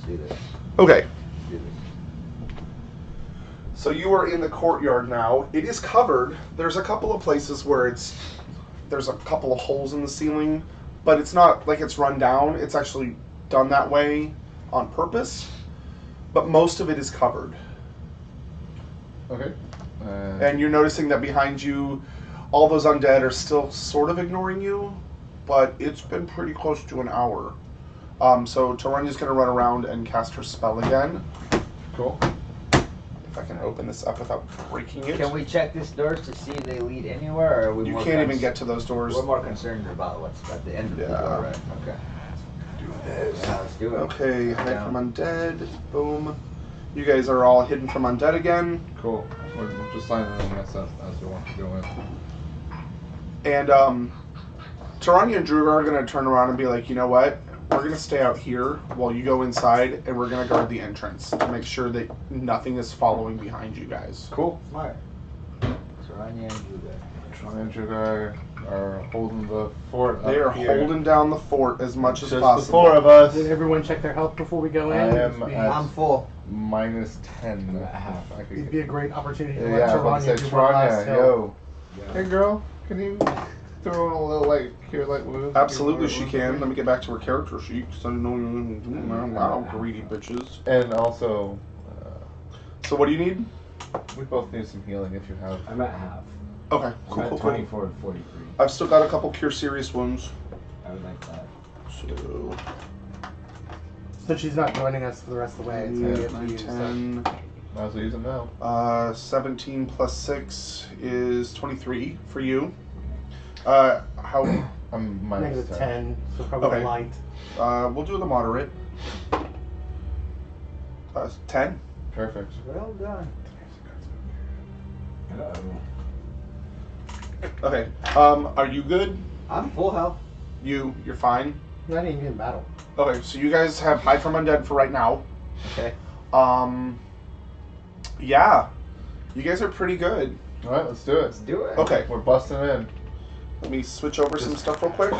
do this. Okay. Let's do this. So you are in the courtyard now. It is covered. There's a couple of places where there's a couple of holes in the ceiling, but it's not like it's run down. It's actually done that way on purpose. But most of it is covered. Okay. And you're noticing that behind you, all those undead are still sort of ignoring you, but it's been pretty close to an hour. So Taranya's going to run around and cast her spell again. Cool. If I can open this up without breaking it. Can we check this doors to see if they lead anywhere, or are we You more can't even get to those doors. We're more concerned about what's at the end of the door, right? Okay. Do this. Yeah, let's do it. Okay, hide from undead. Boom. You guys are all hidden from undead again. Cool. We're just signing in as we want to go in. And Taranya and Druga are going to turn around and be like, you know what? We're going to stay out here while you go inside, and we're going to guard the entrance to make sure that nothing is following behind you guys. Cool. Smart. Taranya and Druga. Try and Jedi are holding the fort. They are up here. holding down the fort as much as Just possible. the four of us. Did everyone check their health before we go in? I am at I'm full. minus 10 and a half. I could It'd be a great opportunity to yeah, let I was Taranya about to do say, one last Taranya, hill. yo. Hey girl, can you throw in a little like cure light wounds? Absolutely, she can. Let me get back to her character sheet because I know you're wow, greedy bitches. And also, So, what do you need? we both need some healing if you have. I'm at half. Okay, I'm cool, at cool, cool. 24 and 43. I've still got a couple cure serious wounds. I would like that. So, Since she's not joining us for the rest of the way, it's going to get to 9, you. So. 10. Might as well use them now. 17 plus 6 is 23 for you. How? I'm minus Negative 10. 10, so probably Okay. light. We'll do the moderate. 10. Perfect. Well done. Uh-oh. Okay. Are you good? I'm full health. You're fine. Not even in battle. Okay, so you guys have hide from undead for right now. Okay. Yeah. You guys are pretty good. Alright, let's do it. Let's do it. Okay. We're busting in. Let me switch over some stuff real quick.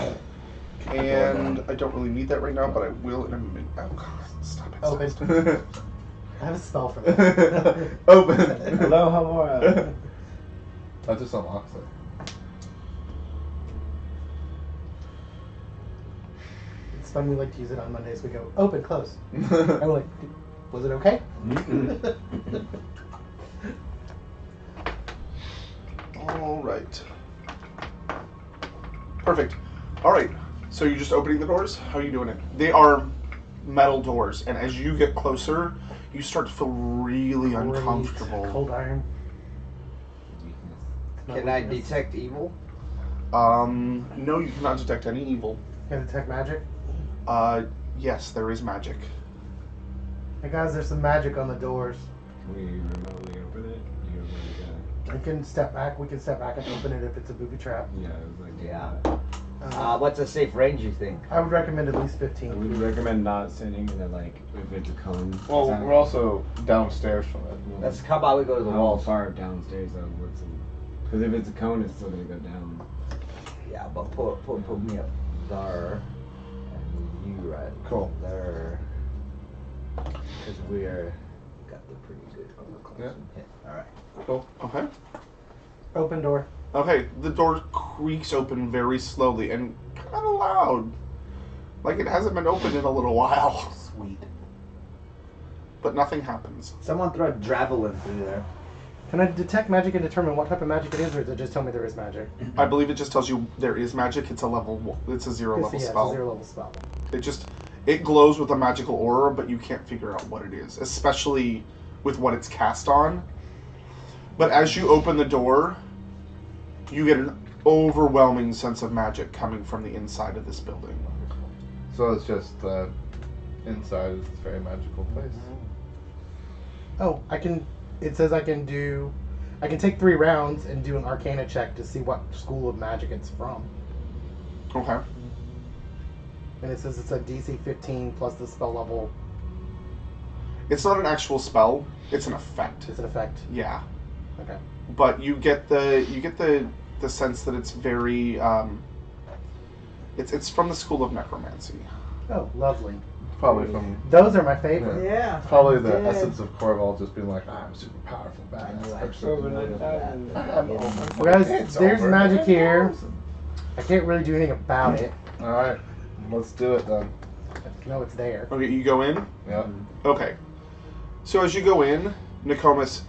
And I don't really need that right now, but I will in a minute. Oh, God. Stop it. Open. Stop it. I have a spell for that. Open. Hello, Hamora. That just unlocks it. It's fun, we like to use it on Mondays. We go, open, close. And we're like, was it okay? All right. Perfect. All right. So you're just opening the doors? How are you doing it? They are metal doors, and as you get closer, you start to feel really uncomfortable. Cold iron. Can I detect evil? No, you cannot detect any evil. Can I detect magic? Yes, there is magic. Hey guys, there's some magic on the doors. Can we remotely open it? You know, I can step back. We can step back and open it if it's a booby trap. yeah, it was like, Yeah. What's a safe range, you think? I would recommend at least I 15. would recommend not standing in the, like, if it's a cone. Well, Is that- we're also downstairs from it. Let's, how about we go to the How walls? far downstairs that works? Because if it's a cone, it's still gonna go down. Yeah, but put me up there. And you right Cool. there. Because we're got the pretty good close Yeah. hit. Alright. Cool. Okay. Open door. Okay, the door creaks open very slowly and kind of loud. Like it hasn't been opened in a little while. Sweet. But nothing happens. Someone throw a javelin through there. Can I detect magic and determine what type of magic it is, or does it just tell me there is magic? I believe it just tells you there is magic. It's a it's a zero level It's spell. a 0 level spell. It glows with a magical aura, but you can't figure out what it is, especially with what it's cast on. But as you open the door, you get an overwhelming sense of magic coming from the inside of this building. So it's just that inside is a very magical place. Oh, it says I can take 3 rounds and do an Arcana check to see what school of magic it's from. Okay. And it says it's a DC 15 plus the spell level. It's not an actual spell. It's an effect. It's an effect. Yeah. Okay. But you get the sense that it's very it's from the school of necromancy. Oh, lovely. Probably from Those are my favorite. Yeah. probably the Yeah. essence of Corval just being like, I'm super powerful, And you badass. like person." Over 9,000. Well, guys, It's there's over magic here. 9,000. I can't really do anything about it. All right, let's do it then. I just know it's there. Okay, you go in. Yeah. Okay. So as you go in, Nokomis,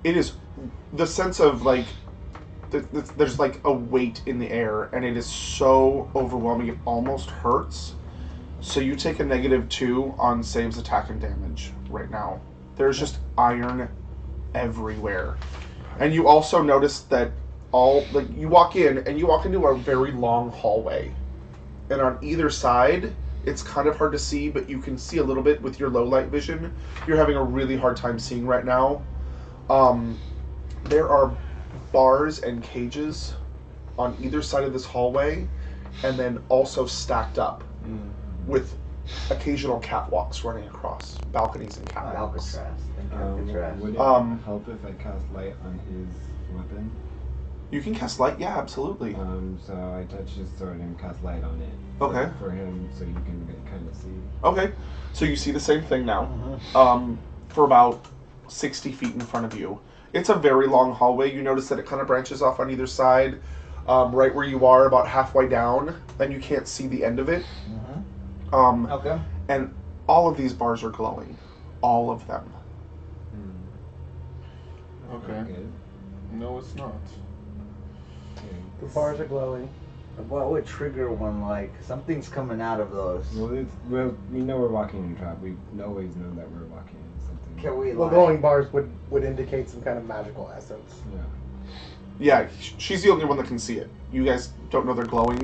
it is the sense of like there's like a weight in the air, and it is so overwhelming it almost hurts. So you take a -2 on saves, attack, and damage right now. There's just iron everywhere, and you also notice that you walk in and you walk into a very long hallway, and on either side it's kind of hard to see, but you can see a little bit with your low light vision. You're having a really hard time seeing right now. There are bars and cages on either side of this hallway, and then also stacked up with occasional catwalks running across, balconies and catwalks. Alcatraz. Think Alcatraz. Would it Um, help if I cast light on his weapon? You can cast light, yeah, absolutely. So I touch his sword and cast light on it. Okay. For him, so you can kind of see. Okay, so you see the same thing now. Mhm. For about 60 feet in front of you. It's a very long hallway. You notice that it kind of branches off on either side, right where you are, about halfway down, and you can't see the end of it. Mhm. Okay. And all of these bars are glowing. All of them. Okay. Good. No, it's not. Okay. The bars are glowing. What would trigger one like something's coming out of those? Well, we know we're walking in a trap. We always know that we're walking in something. Can we Well, like glowing bars would indicate some kind of magical essence. Yeah. Yeah, she's the only one that can see it. You guys don't know they're glowing.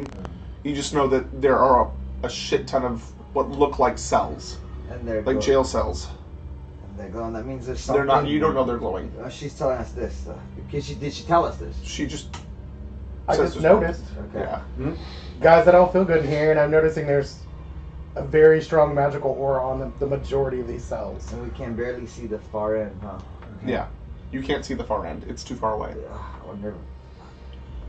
You just know that there are a shit ton of what look like cells, and they're like jail cells. And they're glowing. That means there's They're something. not. You don't know they're glowing. She's telling us this. Did she tell us this? She just. I says just there's noticed. Okay. Yeah. Guys, I don't feel good in here, and I'm noticing there's a very strong magical aura on the majority of these cells. And we can barely see the far end, huh? Okay. Yeah. You can't see the far end. It's too far away. I wonder.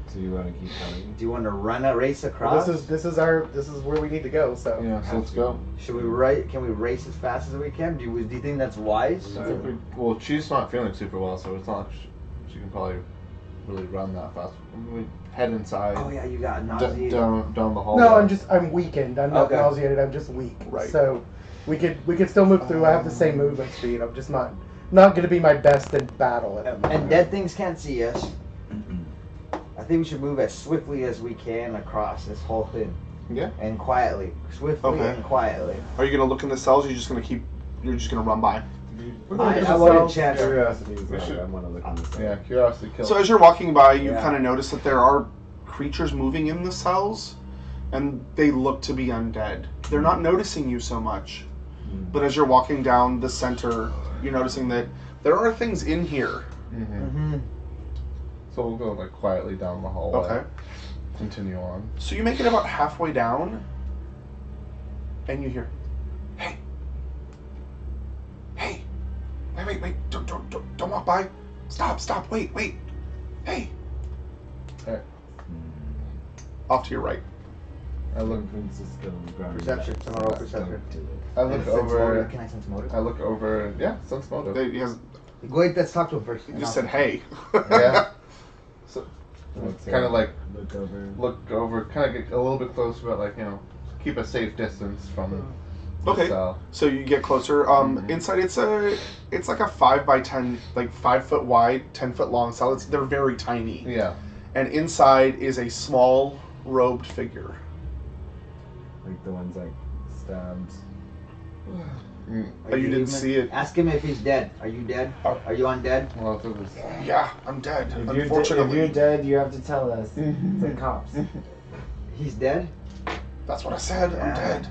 So you want to keep going? Do you want to run a race Well, across? this is where we need to go. So Yeah, so let's go. Should we Can we race as fast as we can? Do you think that's wise? I think well, she's not feeling super well, so it's not like she can probably really run that fast. We head inside. Oh yeah, you got nausea. Down the hallway. no, I'm weakened. I'm not Okay. nauseated. I'm just weak. Right. So we could still move through. I have the same movement speed. I'm just not going to be my best in battle at the moment. And dead things can't see us. I think we should move as swiftly as we can across this whole thing. Yeah. And quietly. Swiftly Okay. and quietly. Are you gonna look in the cells? Or you're just gonna run by. I want a chance. Curiosity is We like, should- I want to look in the cell. Yeah, curiosity kills. So as you're walking by, you Yeah. kind of notice that there are creatures moving in the cells, and they look to be undead. They're not noticing you so much, but as you're walking down the center, you're noticing that there are things in here. Mm-hmm. Mm-hmm. So we'll go like quietly down the hallway. Okay. Continue on. So you make it about halfway down, and you hear, "Hey, hey, wait, don't walk by. Stop, wait, hey." Hey. Off to your right. I look. Francisco ground. Perception. Someone roll perception. I look And sense motive. over. Can I sense motive? I look over. Yeah, sense motive. He has. Go ahead, let's talk to him first. He just said, "Hey." Yeah. So Let's, kind of like look over. look over, kind of get a little bit closer, but like keep a safe distance from the Okay. cell. So you get closer. Inside, it's like a 5x10, like 5 foot wide, 10 foot long cell. They're very tiny. Yeah. And inside is a small robed figure. Like the ones like stabbed. Mm. Oh, you didn't see it. Ask him if he's dead. Are you dead? Are you undead? Well, if it was. Yeah, I'm dead. If Unfortunately, you're dead, you have to tell us. The cops. He's dead? that's what I said. I'm Yeah. dead.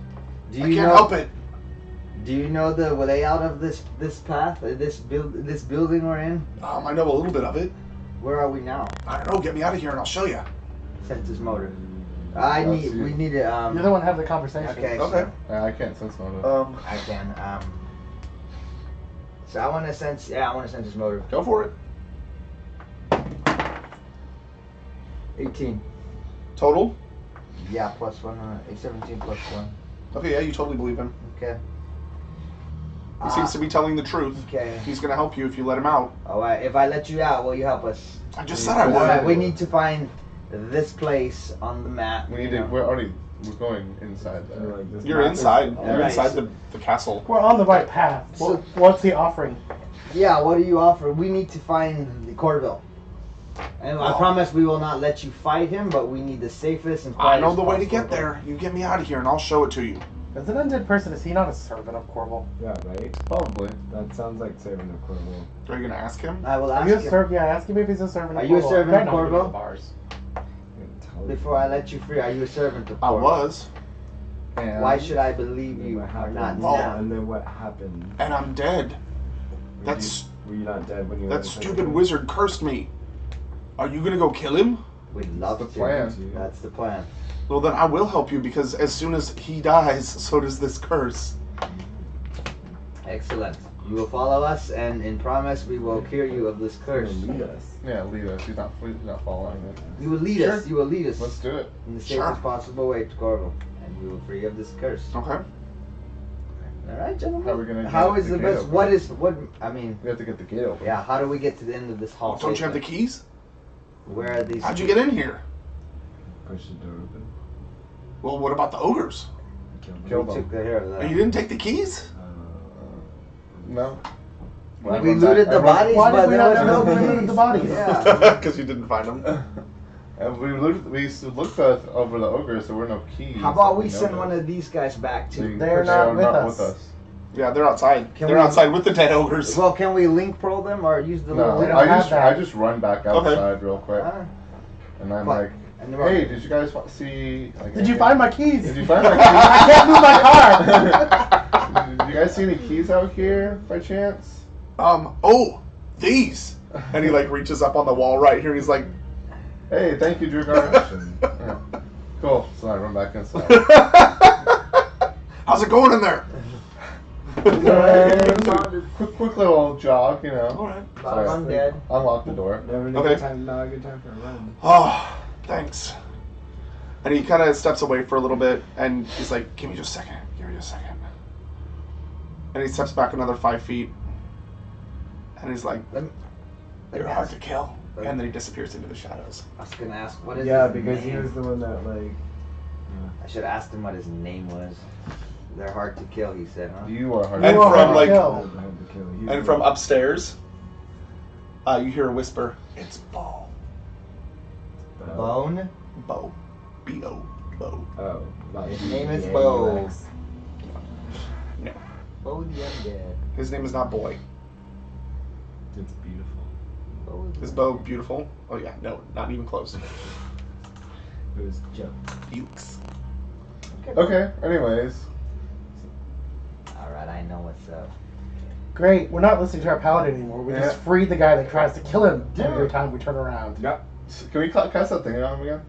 Do I you can't know? help it. Do you know the layout of this path? This building we're in? I know a little bit of it. Where are we now? I don't know. Get me out of here, and I'll show you. Senses motive. That's We you. need to You're the one having the conversation. Okay. Okay. I can't sense motive. I can so I want to sense. Yeah, I want to sense his motive. Go for it. 18. Total. Yeah, plus 1. 17 plus 1. Okay, yeah, you totally believe him. Okay. He seems to be telling the truth. Okay. He's gonna help you if you let him out. Alright, if I let you out, will you help us? I just said I would. Alright, we need to find this place on the map. We need to. We're going inside there. Like, this You're map is- inside. You're Alright. inside the castle. We're on the right path. So- What's he offering? Yeah, what do you offer? We need to find the Corval. And I Oh. promise we will not let you fight him, but we need the safest and I quietest know the way to possible get there. You get me out of here and I'll show it to you. As an undead person, is he not a servant of Corval? Yeah, right? Probably. That sounds like servant of Corval. Are you gonna ask him? I will Are ask you a him servant? Yeah, ask him if he's a servant Are of you a Corval. servant Right of now, we go to Corval? the bars. before I let you free. Are you a servant of I Corval? was. And Why should I believe And you what or happened? not Oh. now? And then what happened? And I'm dead. Were That's- Were you not dead when you were That in the stupid prison? wizard cursed me. Are you gonna go kill him? We'd love That's to. the plan. That's the plan. Well, then I will help you because as soon as he dies, so does this curse. Excellent. You will follow us, and in promise, we will cure you of this He's curse. gonna lead us. Yeah, lead us. He's not following us. You will lead us. You will lead us Let's do it. in the Sure. safest possible way to Corval, and we will free you of this curse. Okay. All right, gentlemen. How are we gonna How get is the the gate best? open? What? I mean, We have to get the gate open. yeah. How do we get to the end of this hall? Don't you have the safely? keys? Where are these? How'd you get in here? Push the door open. Well, what about the ogres? Kill them. Kill We them. took care of that. You didn't take the keys? No. We looted the bodies, Why but did we there not was know no we looted keys. the bodies? Yeah. Because you didn't find them. And we looked over the ogres. There were no keys. How about we know send that. one of these guys back They- to? They're not with us. Yeah, they're outside. Can They're we- outside with the dead ogres. Well, can we link pro them or use the No, little? They don't I have just that. I just run back outside real quick, Ah, and I'm but- like, and they're "Hey, did you guys see? Like, Did you find my keys? Did you find my I can't move my car. keys? Did you guys see any keys out here by chance?" Oh, these. And he like reaches up on the wall right here and he's like, Hey, thank you, Drugar. Yeah. Cool. So I run back inside. how's it going in there? Quick little jog, you know. Alright. Sorry. I'm dead. Unlock the door. Never Okay. not a good time for a run. Oh, thanks. And he kind of steps away for a little bit and he's like, give me just a second. Give me just a second. And he steps back another 5 feet. And he's like, Let me you're hard ask- to kill. And then he disappears into the shadows. I was gonna ask what is. Yeah, his because he name? was the one that like. I should have asked him what his name was. They're hard to kill, he said, huh? You are hard. And You are from hard like, to kill. Had to kill. He's and the- from upstairs, you hear a whisper. It's Bo. Bone. Bo. B-O. Bo. Oh, like His name is yeah, Bo. Rex. No. Bo the undead. His name is not Boy. It's beautiful. Bo the Is Bo beautiful? Oh yeah, no, not even close. It was Joe. Bukes. Okay. Anyways, Alright, I know what's up. Great. We're not listening to our paladin anymore. We just Yeah. freed the guy that tries to kill him Yeah. every time we turn around. Yep. can we cast that thing on him again?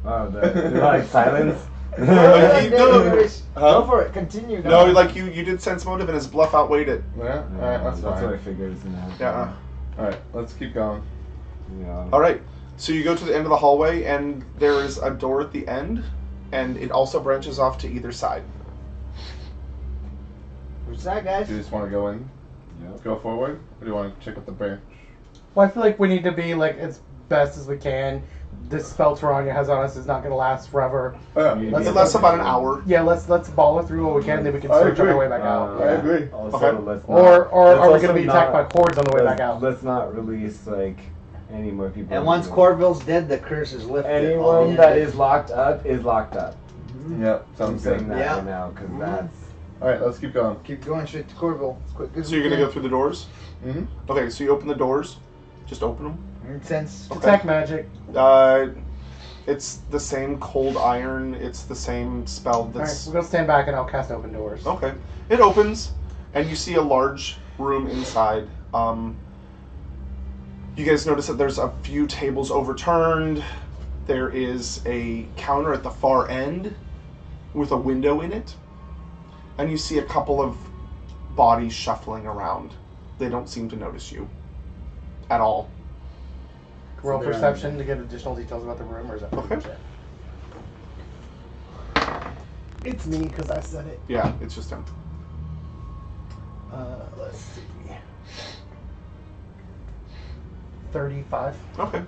Oh, the like silence. Like, Undead he- no, English. huh? Go for it. Continue. No, like you did sense motive and his bluff outweighed it. Yeah. All right. That's what I fine. figured was gonna happen. Yeah. All right. Let's keep going. Yeah. All right. So you go to the end of the hallway, and there is a door at the end, and it also branches off to either side. What's that, guys? Do you just want to go in, Yep. go forward, or do you want to check out the branch? Well, I feel like we need to be like as best as we can. This spell Taranya has on us is not going to last forever. Yeah. Let's- It lasts about an hour. Yeah, let's ball it through what we can, and then we can I search on our agree. way back out. I agree. Also, Okay. let's Or not- are let's we also going to be attacked by not- hordes on the way let's- back out? Let's not release like any more people. And once Corville's dead, the curse is lifted. All anyone the that undead. is locked up is locked up. Yep. I'm Sounds saying good. that Yeah. right now because Mhm. that's All right. Let's keep going. Keep going straight to Corville. As quick as So you're we gonna go can. through the doors. Mm-hmm. Okay. So you open the doors. Just open them. Since Detect magic. It's the same cold iron. It's the same spell Alright, that's we're going to stand back and I'll cast open doors. okay. It opens, and you see a large room inside. You guys notice that there's a few tables overturned. There is a counter at the far end with a window in it, and you see a couple of bodies shuffling around. They don't seem to notice you at all. Roll So they're perception to get additional details about the room, or is that pretty Okay. much it? It's me because I said it. Yeah, it's just him. Let's see. 35. Okay.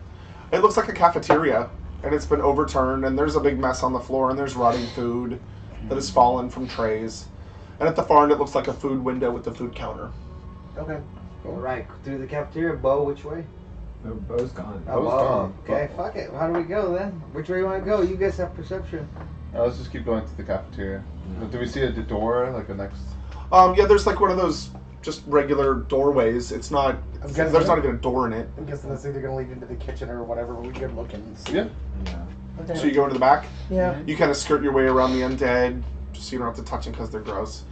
It looks like a cafeteria, and it's been overturned, and there's a big mess on the floor, and there's rotting food that has fallen from trays. And at the far end, it looks like a food window with the food counter. Okay. Alright, through the cafeteria, Bo, which way? No, Bo's gone. Oh, Bo's Bo. gone. Okay, fuck it. How do we go then? Which way you want to go? You guys have perception. Let's just keep going to the cafeteria. Do we see a door, like a next? Yeah, there's like one of those just regular doorways. It's not. I'm guessing There's not even a door in it. I'm guessing that's either going to lead into the kitchen or whatever. We're good looking. So. Yeah. Yeah. Okay. So you go into the back. Yeah. You kind of skirt your way around the undead, just so you don't have to touch them because they're gross.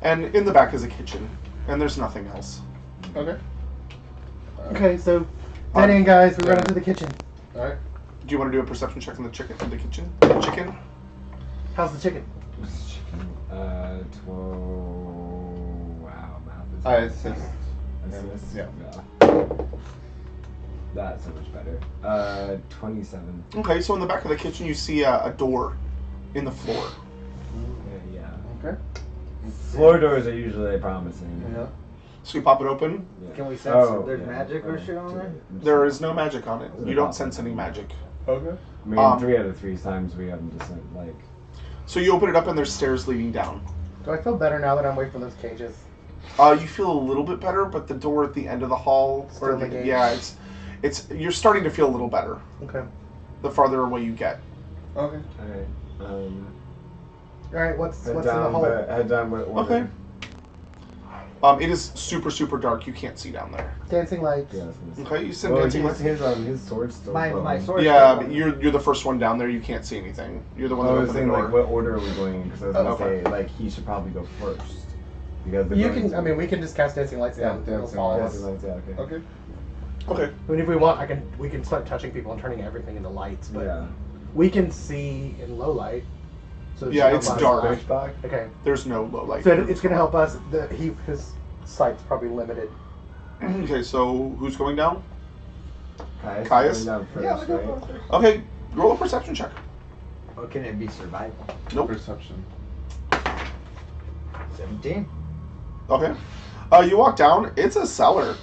And in the back is a kitchen, and there's nothing else. Okay. Okay, so dead end, guys. We run into the kitchen. All right. Do you want to do a perception check in the chicken? In the kitchen? Chicken? How's the chicken? 12. Wow, math is. I assist. Assist? Yeah. That's so much better. 27. Okay, so in the back of the kitchen you see a door in the floor. Yeah. Okay. Floor doors are usually promising. Yeah. So you pop it open. Yeah. Can we sense if there's magic or shit on there? There is no magic on it. You don't sense any magic. Okay. I mean, 3 out of 3 times we haven't just like. So you open it up and there's stairs leading down. Do I feel better now that I'm away from those cages? You feel a little bit better, but the door at the end of the hall, Still the gate. yeah, it's you're starting to feel a little better Okay. the farther away you get. Okay. Alright. All right. What's Head in the down, hole? but head down with order. Okay. It is super, super dark. You can't see down there. Dancing lights. Yeah, I was gonna say. Okay, you send Well, dancing lights. his sword's still My glowing. sword. Yeah, but you're the first one down there. You can't see anything. You're the one I that was opened the saying door. like what order are we going in? Because I was gonna Okay. say like he should probably go first. Because the You going can. to- I mean, we can just cast dancing lights down. It'll dancing follow lights. us. Lights, yeah, okay. Okay. Okay. I mean, if we want, we can start touching people and turning everything into lights. But Yeah. we can see in low light. So Yeah, help it's us. dark. Flashback? Okay. There's no low light. So it's going to help us. His sight's probably limited. Okay, so who's going down? Caius? Caius? Going down first, Yeah, we go right? first. Okay, roll a perception check. Or can it be survival? Nope. Perception. 17. Okay. You walk down. It's a cellar,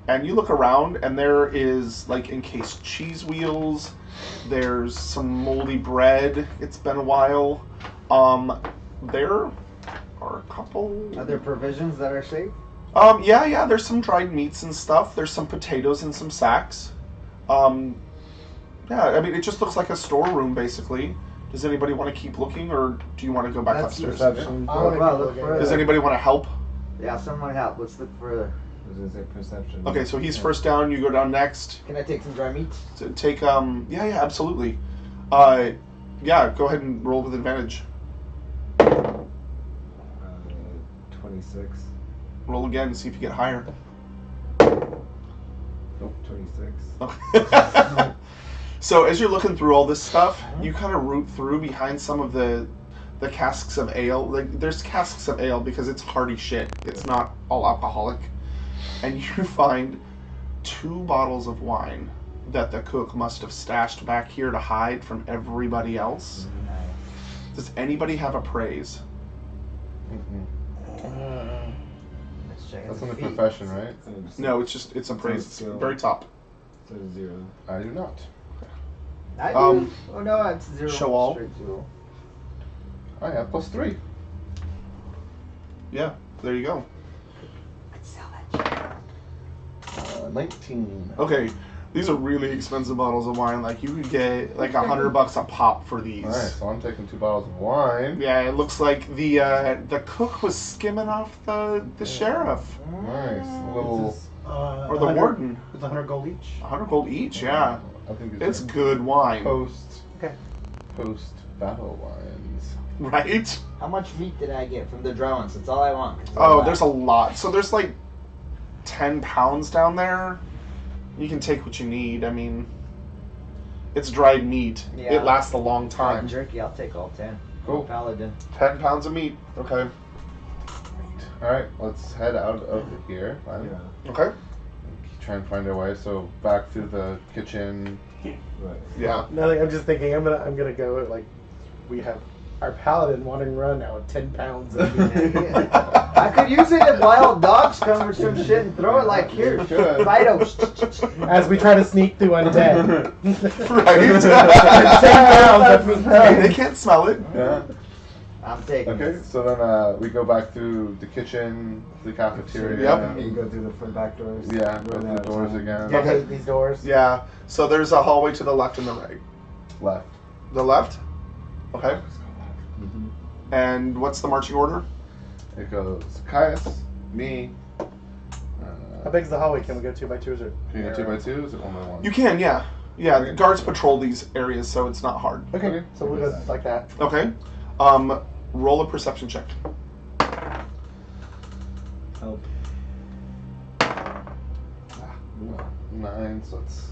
and you look around, and there is like encased cheese wheels. There's some moldy bread. It's been a while. There are a couple. Are there provisions that are safe? Yeah. There's some dried meats and stuff. There's some potatoes in some sacks. Yeah. I mean, it just looks like a storeroom basically. Does anybody want to keep looking, or do you want to go back That's upstairs? Perception. I want to Well, keep look looking. for Does anybody want to help? Yeah, someone help. Let's look for. I was gonna say perception. Okay, so he's first down. You go down next. Can I take some dry meats? So take yeah, absolutely. Yeah, go ahead and roll with advantage. 26. Roll again and see if you get higher. Nope, 26. Okay. So as you're looking through all this stuff, you kind of root through behind some of the casks of ale. Like there's casks of ale because it's hearty shit. It's not all alcoholic. And you find 2 bottles of wine that the cook must have stashed back here to hide from everybody else. Does anybody have a praise? Let's check That's the in the feet. profession, right? No, it's a praise. It's skill. very top. So 0. I do not. I do. Oh no, it's 0. Show all. Straight 0. I have +3. Yeah, there you go. Could sell that. 19. Okay, these are really expensive bottles of wine. Like you could get like $100 a pop for these. All right, so I'm taking 2 bottles of wine. Yeah, it looks like the cook was skimming off the sheriff Nice. A little. or the warden. It's 100 gold each. 100 gold each. Yeah, I think it's like good wine, Okay. post battle wines. right? How much meat did I get from the dry ones? That's all I want. 'Cause Oh, I'm there's a out. lot. So there's like 10 pounds down there. You can take what you need. I mean, it's dried meat. Yeah. It lasts a long Fried time. jerky. I'll take all 10. Cool. Paladin. 10 pounds of meat. Okay. All right, let's head out of here. Fine. Yeah. Okay. Try and find our way. So back through the kitchen. Right. Yeah. Nothing. I'm just thinking. I'm gonna go like we have Our paladin wandering around now with 10 pounds. I could use it if wild dogs come or some shit and throw it like here. Fido. As we try to sneak through undead. Right? 10 pounds. That means Hey, they can't smell it. Yeah. I'm taking Okay, this. so then we go back through the kitchen, the cafeteria. Yep. You go through the front back doors. Yeah, go run through out the of doors time. again. I hate these doors. Yeah. So there's a hallway to the left and the right. Left. The left? Okay. Mhm. And what's the marching order? It goes Caius, me. How big's the hallway? Can we go 2 by 2s or? Can you go 2 by 2? Is it 1 by 1? You can, yeah. Yeah, Okay. the guards patrol these areas, so it's not hard. Okay, so we'll go like that. Okay. Roll a perception check. Help. 9, so it's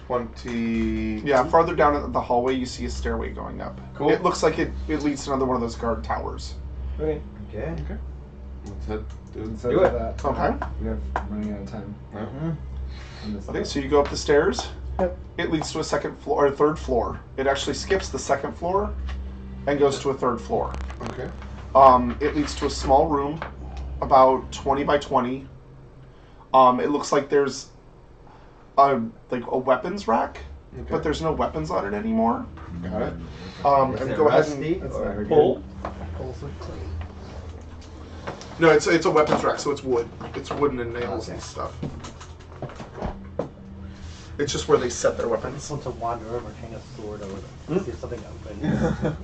20. Yeah, farther down the hallway, you see a stairway going up. Cool. It looks like it leads to another one of those guard towers. Okay. Okay. That's it, dude. So Do it. that. Okay. We have running out of time. Yeah. On this Okay, stuff. so you go up the stairs. Yep. It leads to a second floor, or third floor. It actually skips the second floor and goes to a third floor. Okay. It leads to a small room, about 20 by 20. It looks like there's a weapons rack, Okay. but there's no weapons on it anymore. Got it. Is And it go ahead rusty? and That's or- never good. pull. Also clean. No, it's a weapons rack, so it's wood. It's wooden and nails Okay. and stuff. It's just where they set their I just weapons. want to wander over and hang a sword over them. See if something opens.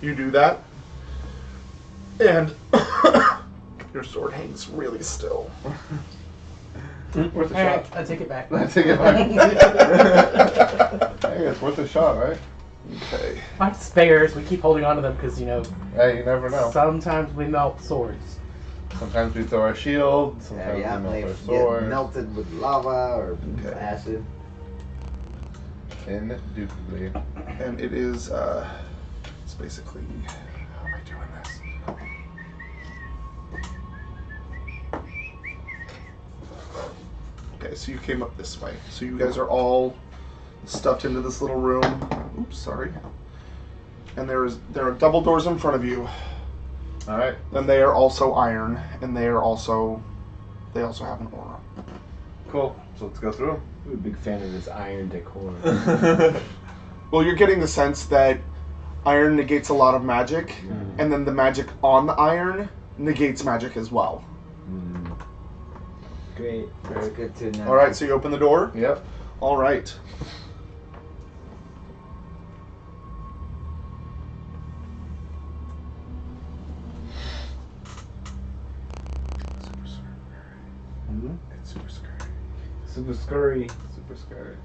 You do that, and your sword hangs really still. Worth a Alright, shot. I take it back. I take it back. Hey, it's worth a shot, right? Okay. My spares, we keep holding on to them because, you know, Hey, you never know. sometimes we melt swords. Sometimes we throw our shield, Yeah, sometimes yeah, we they melt our get sword. melted with lava or Okay. acid. Indubitably. And it is, it's basically, how am I doing this? Okay, so you came up this way. So you guys are all stuffed into this little room. Oops, sorry. And there are double doors in front of you. Alright. And they are also iron, and they also have an aura. Cool. So let's go through. I'm a big fan of this iron decor. Well, you're getting the sense that iron negates a lot of magic, and then the magic on the iron negates magic as well. Mm. Great. That's good to know. All right, so you open the door. Yep. All right. Mhm. It's super scary. Super scurry. Super scary.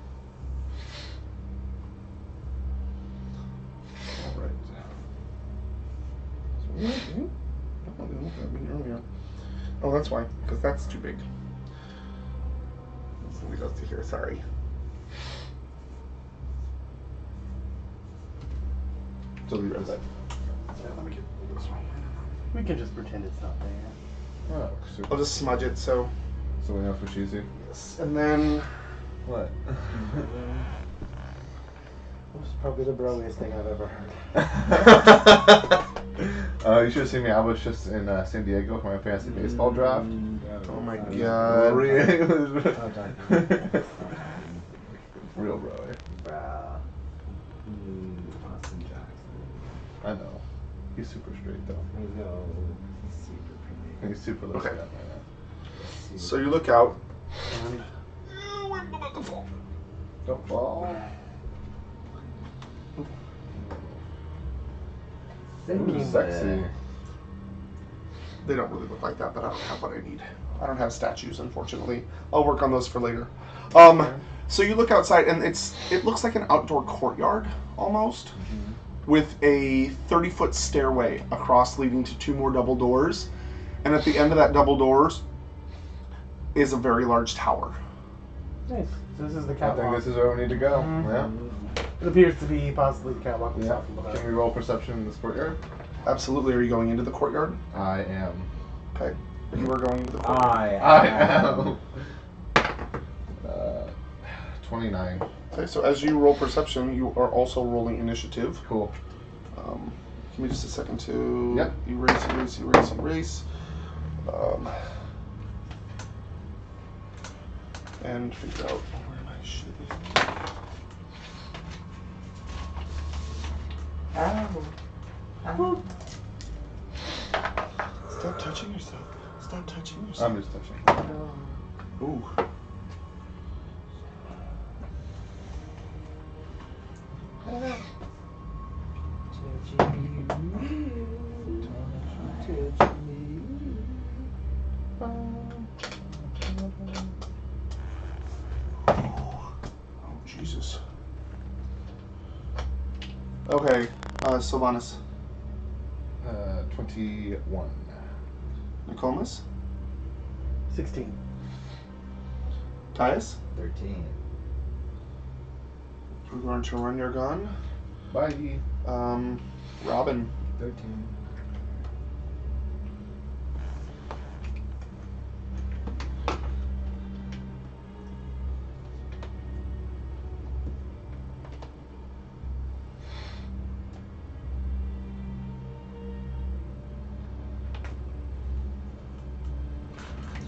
All right. Oh, that's why, because that's too big. So we go to here. Sorry. So we read that. Let me get this one. We can just pretend it's not there. Oh, super. I'll just smudge it so. So we know for cheesy. Yes. And then What? This is probably the broiest thing I've ever heard. You should have seen me. I was just in San Diego for my fantasy baseball draft. Oh my god. Real bro. Bruh. Austin Jackson. I know. He's super straight though. I know. He's super pretty. He's super low Okay. down right So you look out. now. Don't fall. Thinking Sexy. They don't really look like that, but I don't have what I need. I don't have statues, unfortunately. I'll work on those for later. So you look outside, and it looks like an outdoor courtyard almost, with a 30-foot stairway across, leading to 2 more double doors, and at the end of that double doors is a very large tower. Nice. So this is the I think catwalk. this is where we need to go. It appears to be possibly the catwalk we Yeah. saw from Yeah. below. Can we roll perception in this courtyard? Absolutely. Are you going into the courtyard? I am. Okay. You are going into the courtyard. I am. 29. Okay, so as you roll perception, you are also rolling initiative. Cool. Give me just a second to Yep. erase. And figure out where my shit is. Ow. Stop touching yourself. Stop touching yourself. I'm just touching. Ooh. Oh, Jesus. Okay, Sylvanas. 21. Nicomas. 16. Tyus. 13. We're going to run your gun. Bye. Robin. 13.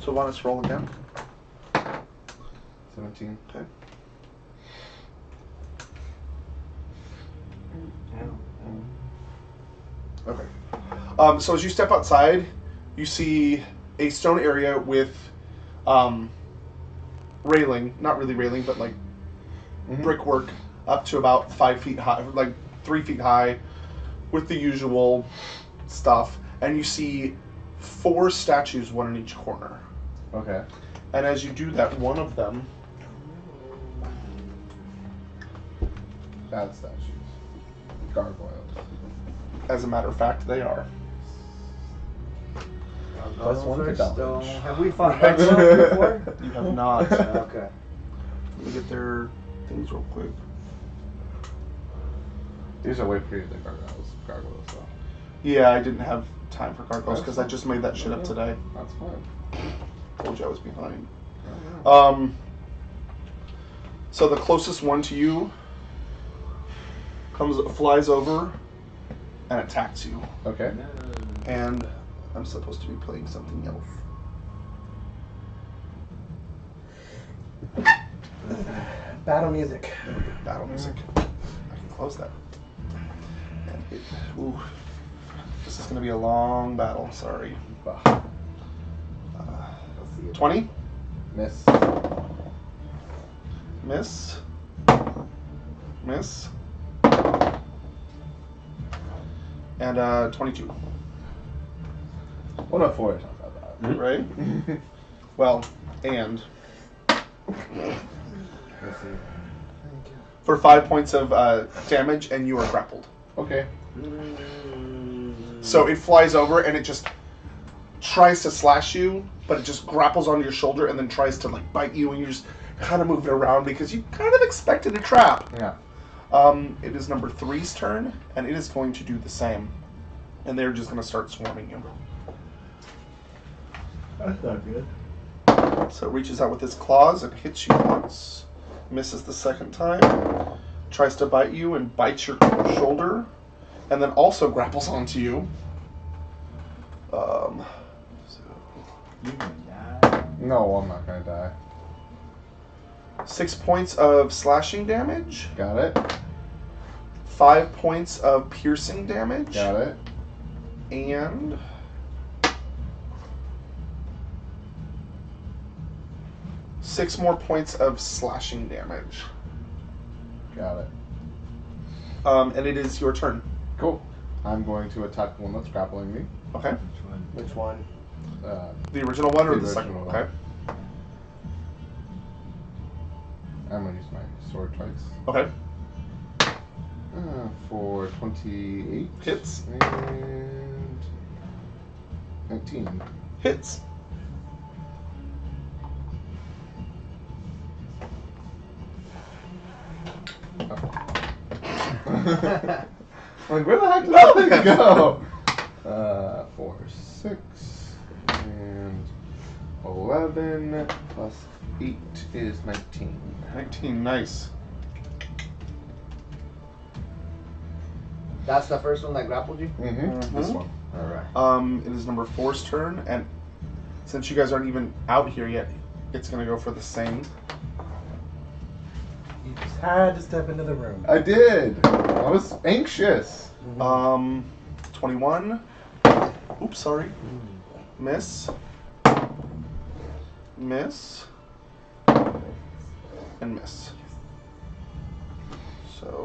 Sylvanas, roll again. 17. Okay. Okay. So as you step outside, you see a stone area with railing, not really railing, but like brickwork up to about 5 feet high, like 3 feet high, with the usual stuff. And you see 4 statues, one in each corner. Okay. And as you do that, one of them, Bad statues. Gargoyles. as a matter of fact, they are. Plus one to Stone. dodge. Have we fought gargoyles before? You have not. Okay. Let me get their things real quick. These are way prettier than gargoyles, though. Yeah, I didn't have time for gargoyles That's because I fine. just made that shit up today. That's fine. Told you I was behind. Oh, So the closest one to you flies over and attacks you. Okay. And I'm supposed to be playing something else. Battle music. Battle music. I can close that. And ooh, this is going to be a long battle. Sorry. Bah. 20. Miss. Miss. Miss. And 22. 104 is not that bad. Right? Well, and Let's see. for 5 points of damage, and you are grappled. Okay. So it flies over and it just tries to slash you, but it just grapples onto your shoulder and then tries to like bite you, and you just kind of move it around because you kind of expected a trap. Yeah. It is number 3's turn, and it is going to do the same, and they're just going to start swarming you. That's not good. So it reaches out with its claws and hits you once, misses the second time, tries to bite you and bites your shoulder, and then also grapples onto you. So You gonna die. No, I'm not gonna die. 6 points of slashing damage, Got it. 5 points of piercing damage, Got it. and 6 more points of slashing damage. Got it. And it is your turn. Cool. I'm going to attack the one that's grappling me. Okay. Which one? The original one or The the second original one? one. Okay. I'm going to use my sword twice. Okay. For 28. Hits. And 19. Hits. Like, where the heck did that thing go? 4, 6, and 11 plus 8 is 19. 19, nice. That's the first one that grappled you? Mm-hmm. This one. Alright. It is number 4's turn, and since you guys aren't even out here yet, it's gonna go for the same. You just had to step into the room. I did. I was anxious. 21. Oops, sorry. Miss. Miss. And miss. So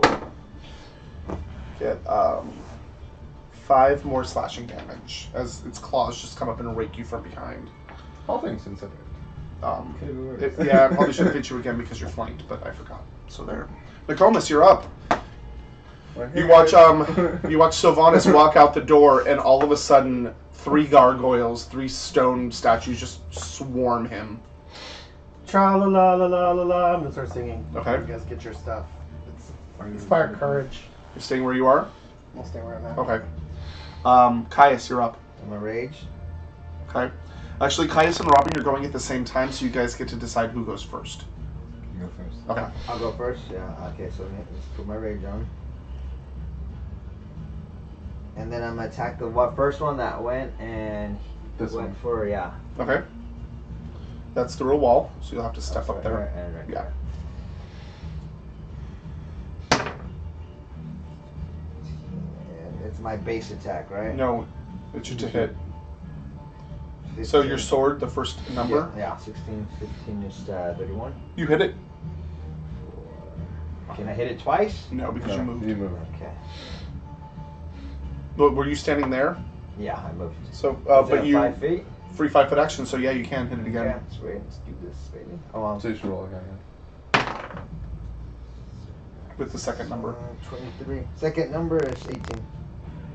get 5 more slashing damage as its claws just come up and rake you from behind. All things considered. Could have been worse. Yeah, I probably should have hit you again because you're flanked, but I forgot. So there. Nicomas, you're up. You watch Sylvanas walk out the door, and all of a sudden, 3 gargoyles, 3 stone statues just swarm him. Tra la la la la la la. I'm gonna start singing. Okay. You guys get your stuff. Inspire courage. You're staying where you are? I'll stay where I'm at. Okay. Caius, you're up. I'm a rage. Okay. Actually, Caius and Robin, you're going at the same time, so you guys get to decide who goes first. You go first. Okay. I'll go first. Yeah. Okay. So let's put my rage on. And then I'm gonna attack the first one that went and This went one. for Okay. That's through a wall, so you'll have to step up right, there. right, Yeah. And it's my base attack, right? No, it's just a hit. 15. So your sword, the first number, Yeah. 16, 15 is 31. you hit it? Can I hit it twice? No, because you moved. You moved. Okay. But were you standing there? Yeah, I moved. So, Is but that you 5 feet? free 5-foot action, so yeah, you can hit it again. Yeah, sweet. Let's do this, baby. Oh, So you should roll again. With the second number. 23. Second number is 18.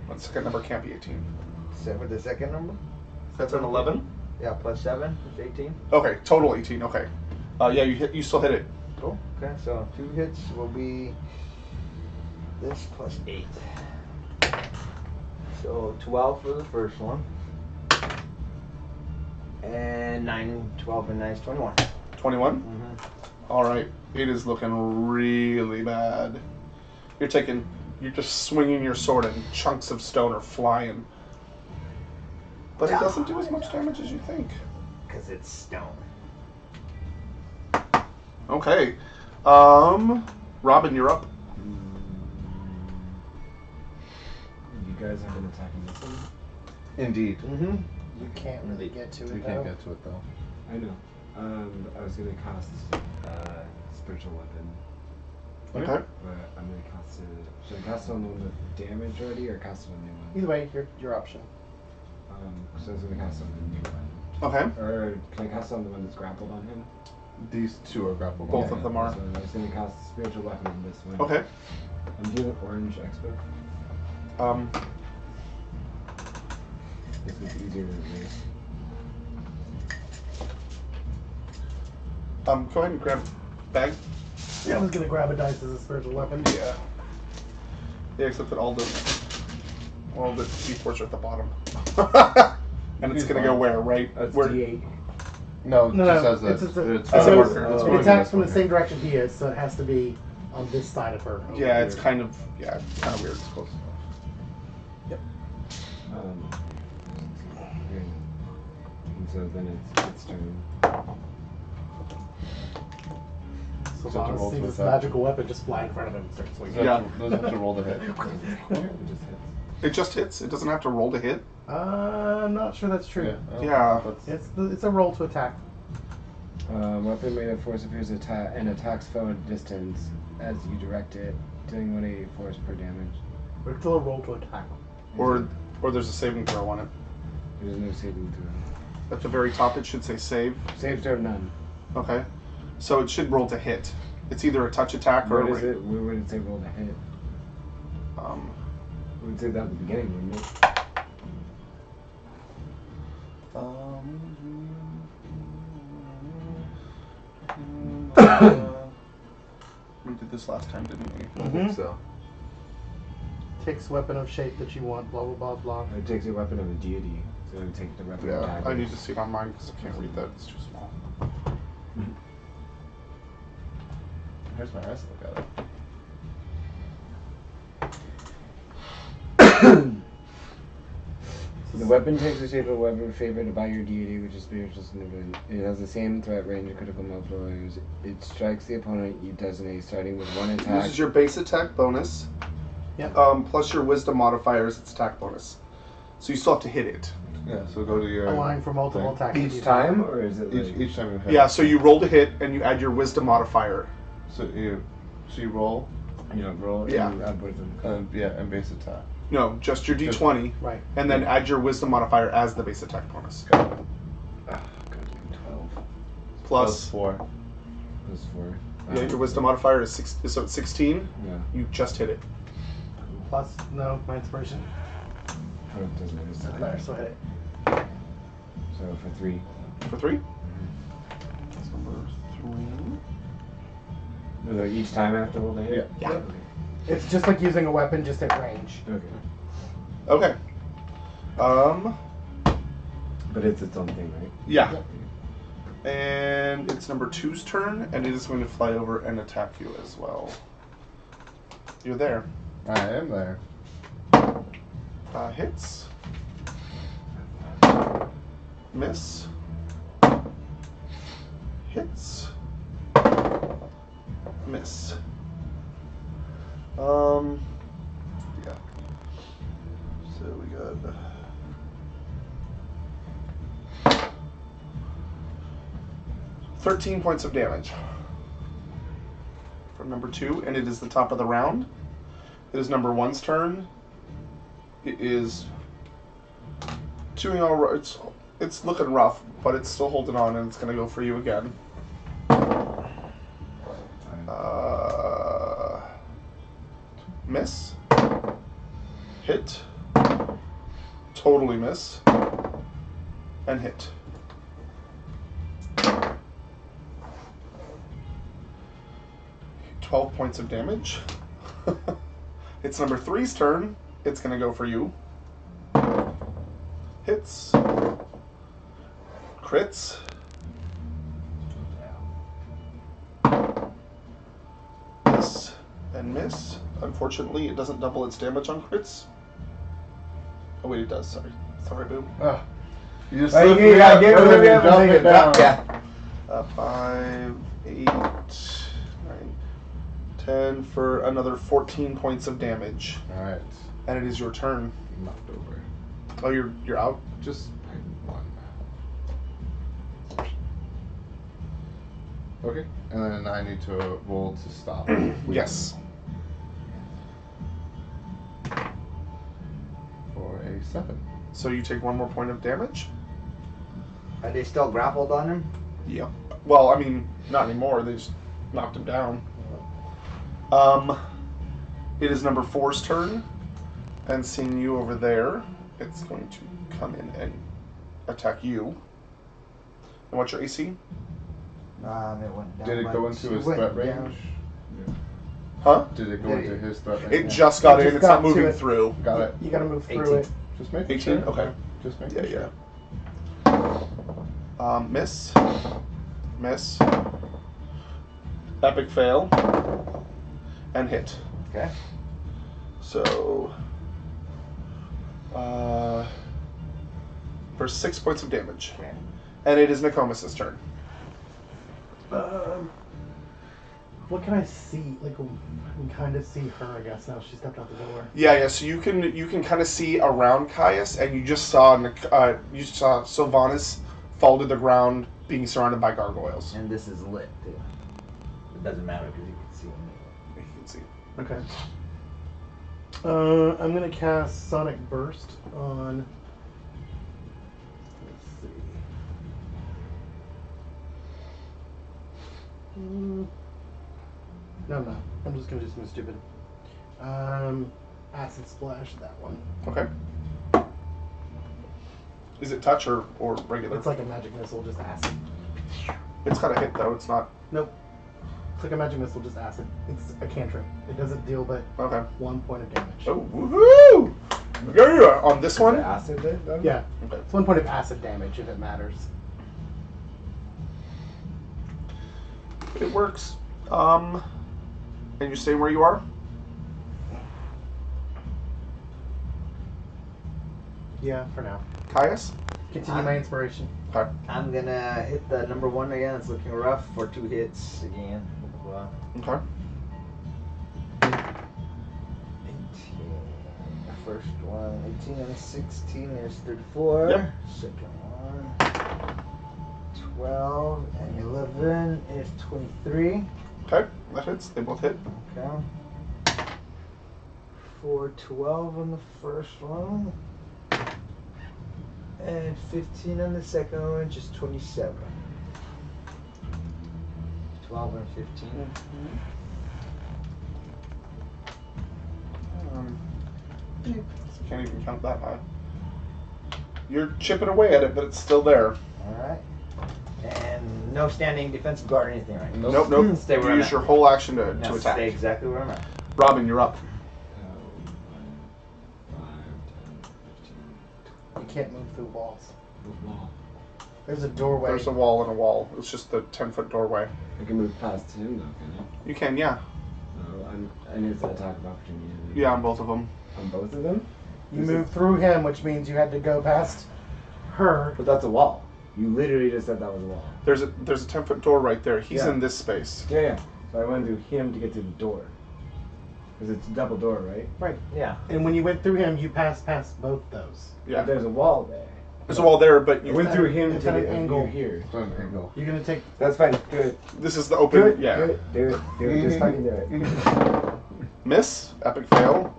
The second number can't be 18. With the second number? That's an 11? Yeah, plus 7 is 18. Okay, total 18, okay. Yeah, you still hit it. Cool. Okay, so 2 hits will be this plus 8. So 12 for the first one. And 9, 12 and 9 is 21. 21? Mm-hmm. Alright, it is looking really bad. You're just swinging your sword and chunks of stone are flying. But it doesn't do as much damage as you think. Because it's stone. Okay. Robin, you're up. You guys have been attacking this one? Indeed. Mm-hmm. You can't really get to it. You can't get to it though. I know. I was gonna cast spiritual weapon, Okay. but I'm gonna cast it. Should I cast it on the one with damage already, or cast it on the new one? Either way, your option. So I was gonna cast it on the new one. Okay. Or can I cast it on the one that's grappled on him? These two are grappled. Both of them are. So I was gonna cast spiritual weapon on this one. Okay. I'm doing orange expo. This is easier than this. Go ahead and grab bag. Yeah, I was gonna grab a dice as a spiritual weapon. Yeah. Yeah, except that all the D4s are at the bottom. And it's gonna go where, right? That's Where? D8. No, No, just no, as it's a, just a- it's as a a marker. marker. It's It attacks from the same direction he is, so it has to be on this side of her. Yeah, it's kind of weird. It's close. Okay. And so then it's turn. So So to roll Bob sees to this attack. magical weapon just fly in front of him and starts swinging. Yeah. Those have to roll the hit. It just hits. It just hits. It doesn't have to roll to hit. I'm not sure that's true. Yeah. It's a roll to attack. Weapon made of force appears and attacks foe at distance as you direct it, dealing 180 force per damage. But it's still a roll to attack. Or there's a saving throw on it. There's no saving throw. At the very top, it should say save. Save throw none. Okay. So it should roll to hit. It's either a touch attack or Where a does it? Where would it say roll to hit? We would say that at the beginning, wouldn't it? We did this last time, didn't we? I think so. Takes weapon of shape that you want, blah, blah, blah, blah. It takes a weapon of a deity, so it would take the weapon of Yeah, daggers. I need to see it on mine because I can't read that. It's too small. Here's my eyes. Look at it. The weapon takes the shape of a weapon favored by your deity, which is spiritual significant. It has the same threat range and critical multipliers. It strikes the opponent you designate, starting with one attack. Uses your base attack bonus. Yep. Plus your wisdom modifier is its attack bonus. So you still have to hit it. Yeah, so go to your... Allowing for multiple thing. attacks. Each time, or is it like... Each time you hit. Yeah, so you roll to hit and you add your wisdom modifier. So you roll, You don't roll, Yeah. you add wisdom. and base attack. No, just your d20, Right. and then add your wisdom modifier as the base attack bonus. Ah, God, 12. Plus, 4. Plus 4. yeah, your wisdom modifier is 6, so it's 16. Yeah. You just hit it. Plus, no, my inspiration. Oh, it doesn't Doesn't matter, so hit it. So for 3. For 3? That's number 3. So each time I have to roll the hit? Yeah. Okay. It's just like using a weapon, just at range. Okay. Okay. But it's its own thing, right? Yeah. And it's number 2's turn, and it is going to fly over and attack you as well. You're there. I am there. Hits. Miss. Hits. Miss. Yeah. So we got 13 points of damage from number 2, and it is the top of the round. It is number 1's turn. It is doing all right. It's looking rough, but it's still holding on, and it's going to go for you again. Miss. Hit. Totally miss. And hit. $12 points of damage. It's number 3's turn. It's going to go for you. Hits. Crits. Miss and miss. Unfortunately, it doesn't double its damage on crits. Oh wait, it does. Sorry. Sorry, Boo. You just Oh, lift you me gotta up, get and rid then of you it, dump take it it down. down. Yeah. 5, 8, 9, 10 for another 14 points of damage. Alright. And it is your turn. Knocked over. Oh, you're out? Just pick one. Okay. And then I need to roll to stop. Yes. For a 7. So you take 1 more point of damage? Are they still grappled on him? Yep. Well, I mean, not anymore. They just knocked him down. It is number 4's turn. And seeing you over there, it's going to come in and attack you. And what's your AC? It went down. Did it by- go into his went threat down. range? Huh? Did it go Did into it- his threat range? It just got It in. just It's not got to moving it. through. Got it. You gotta move through 18. it. Just make 18? sure. Okay. Just make Yeah, sure. yeah. Miss. Miss. Epic fail. And hit. Okay. So, for 6 points of damage. Okay. And it is Nokomis' turn. What can I see? Like, I can kind of see her, I guess, now she stepped out the door. Yeah. So you can kind of see around Caius, and you just saw Sylvanas fall to the ground, being surrounded by gargoyles. And this is lit too. It doesn't matter because you can see me. You can see. Okay. I'm gonna cast Sonic Burst on. Let's see. No, I'm not. I'm just gonna do something stupid. Acid Splash, that one. Okay. Is it touch or regular? It's like a magic missile, just acid. It's got a hit though. It's not. Nope. It's like a magic missile, just acid. It's a cantrip. It doesn't deal but Okay. 1 point of damage. Oh, woohoo! Yeah, on this one? The acid bit, then? Yeah. Okay. It's 1 point of acid damage if it matters. It works. And you stay where you are? Yeah, for now. Caius? Continue my inspiration. Okay. I'm gonna hit the number 1 again. It's looking rough for 2 hits again. Okay. 18. The first one, 18 and 16 is 34. Yep. Second one, 12 and 11 is 23. Okay, that hits. They both hit. Okay. For 12 on the first one. And 15 on the second one, just 27. 12 and 15. Can't even count that high. You're chipping away at it, but it's still there. Alright. And no standing defensive guard or anything, right? Nope. Stay where You I'm use at. your whole action to Now attack. stay exactly where I'm at. Robin, you're up. 5, 10, 15. You can't move through walls. Wall. There's a doorway. There's a wall and a wall. It's just the 10-foot doorway. I can move past him though, can You can, yeah. I? No, I need to attack of opportunity. Yeah, on both of them. On both of them? You moved through him, which means you had to go past her. But that's a wall. You literally just said that was a wall. There's a 10-foot door right there. He's Yeah. in this space. Yeah. So I went through him to get to the door. Because it's a double door, right? Right. Yeah. And when you went through him, you passed past both those. Yeah. But there's a wall there. There's a wall there, but I you went through him It's to at an get angle. you here. It's an angle. You're gonna take. That's fine. Do it. This is the Do open. it. Yeah. Do it. Do it. Do it. Just fucking do it. Miss. Epic fail.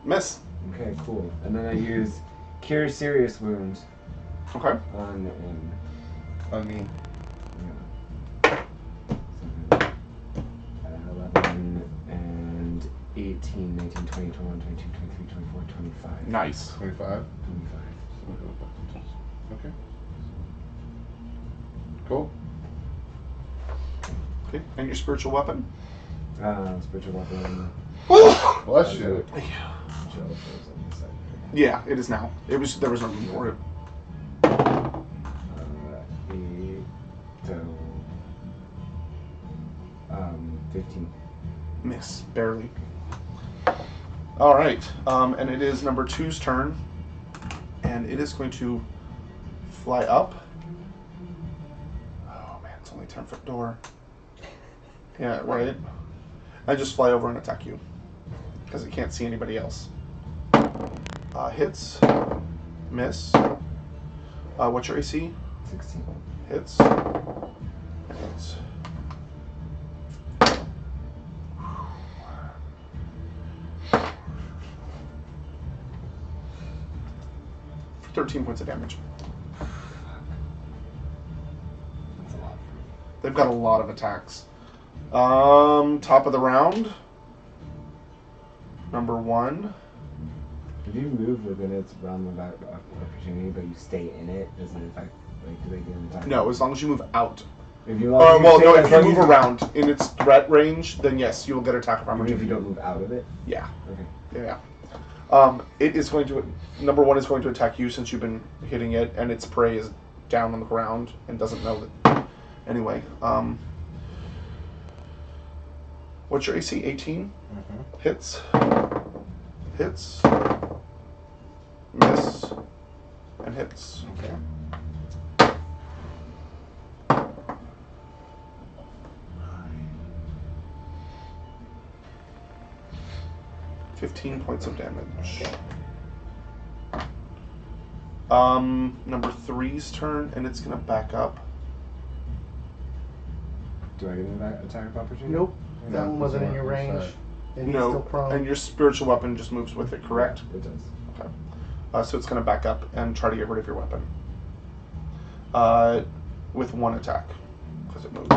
Miss. Okay, cool. And then I use Cure Serious Wounds Okay. on him. On me. Yeah. So, 11 and 18, 19, 20, 21, 22, 23, 24, 25. Nice. 25. 25. Okay. Cool. Okay. And your spiritual weapon? Spiritual weapon. Bless you. Chill, those on the side Yeah, it is now. There was no room for it. there. 8, so 15. Miss. Barely. All right. And it is number 2's turn. And it is going to fly up. Oh, man. It's only a 10-foot door. Yeah, right. I just fly over and attack you. Because it can't see anybody else. Hits. Miss. What's your AC? 16. Hits. Hits. 13 points of damage. That's a lot. They've got a lot of attacks. Top of the round. Number 1. If you move within its realm of opportunity, but you stay in it, does it affect, like, do they get an attack? No, as long as you move out. If you Well, stay no, as if you long move as around in its threat range, then yes, you will get attack of Even if you opportunity. don't move out of it? Yeah, Okay. yeah. It is going to. Number 1 is going to attack you since you've been hitting it, and its prey is down on the ground and doesn't know that. Anyway, what's your AC? 18. Hits. Hits. Miss. And hits. Okay. 15 points of damage. Number 3's turn, and it's gonna back up. Do I get an attack of opportunity? Nope. That No, one wasn't in your it's range. not. And he's still prone. and your spiritual weapon just moves with it, correct? It does. So it's gonna back up and try to get rid of your weapon. With 1 attack, because it moves.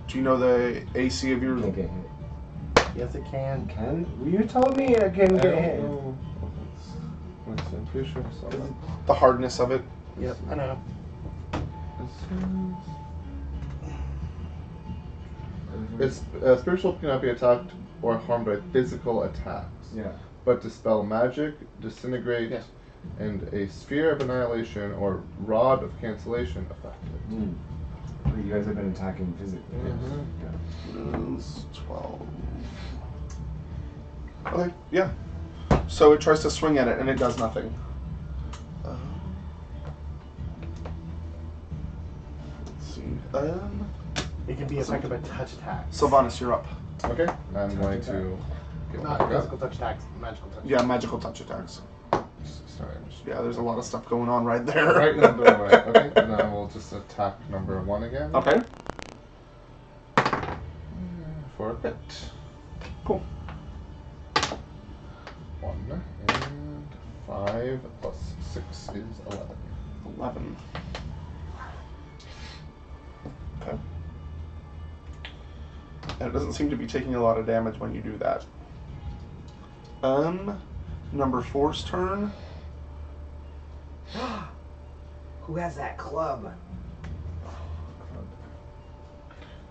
Do you know the AC of your? Can't get hit. Yes, it can. Can? You told me I can I get don't hit. know. I'm pretty sure I saw that. The hardness of it. Yep, I know. It's spiritual cannot be attacked or harmed by physical attacks, Yeah. but dispel magic, disintegrate, Yeah. and a sphere of annihilation or rod of cancellation effective. But you guys have been attacking physically. Is 12. Okay, yeah. So it tries to swing at it, and it does nothing. Let's see. It can be affected by touch attacks. Sylvanas, you're up. Okay. I'm going to get Not back physical up. touch attacks, magical touch. Yeah, magical touch attacks. Sorry, I'm just Yeah, there's a lot of stuff going on right there. right in the doorway. Okay, and then we'll just attack number 1 again. Okay. For a crit. Cool. 1 and 5 plus 6 is 11. 11. Okay. And it doesn't seem to be taking a lot of damage when you do that. Number 4's turn. Who has that club?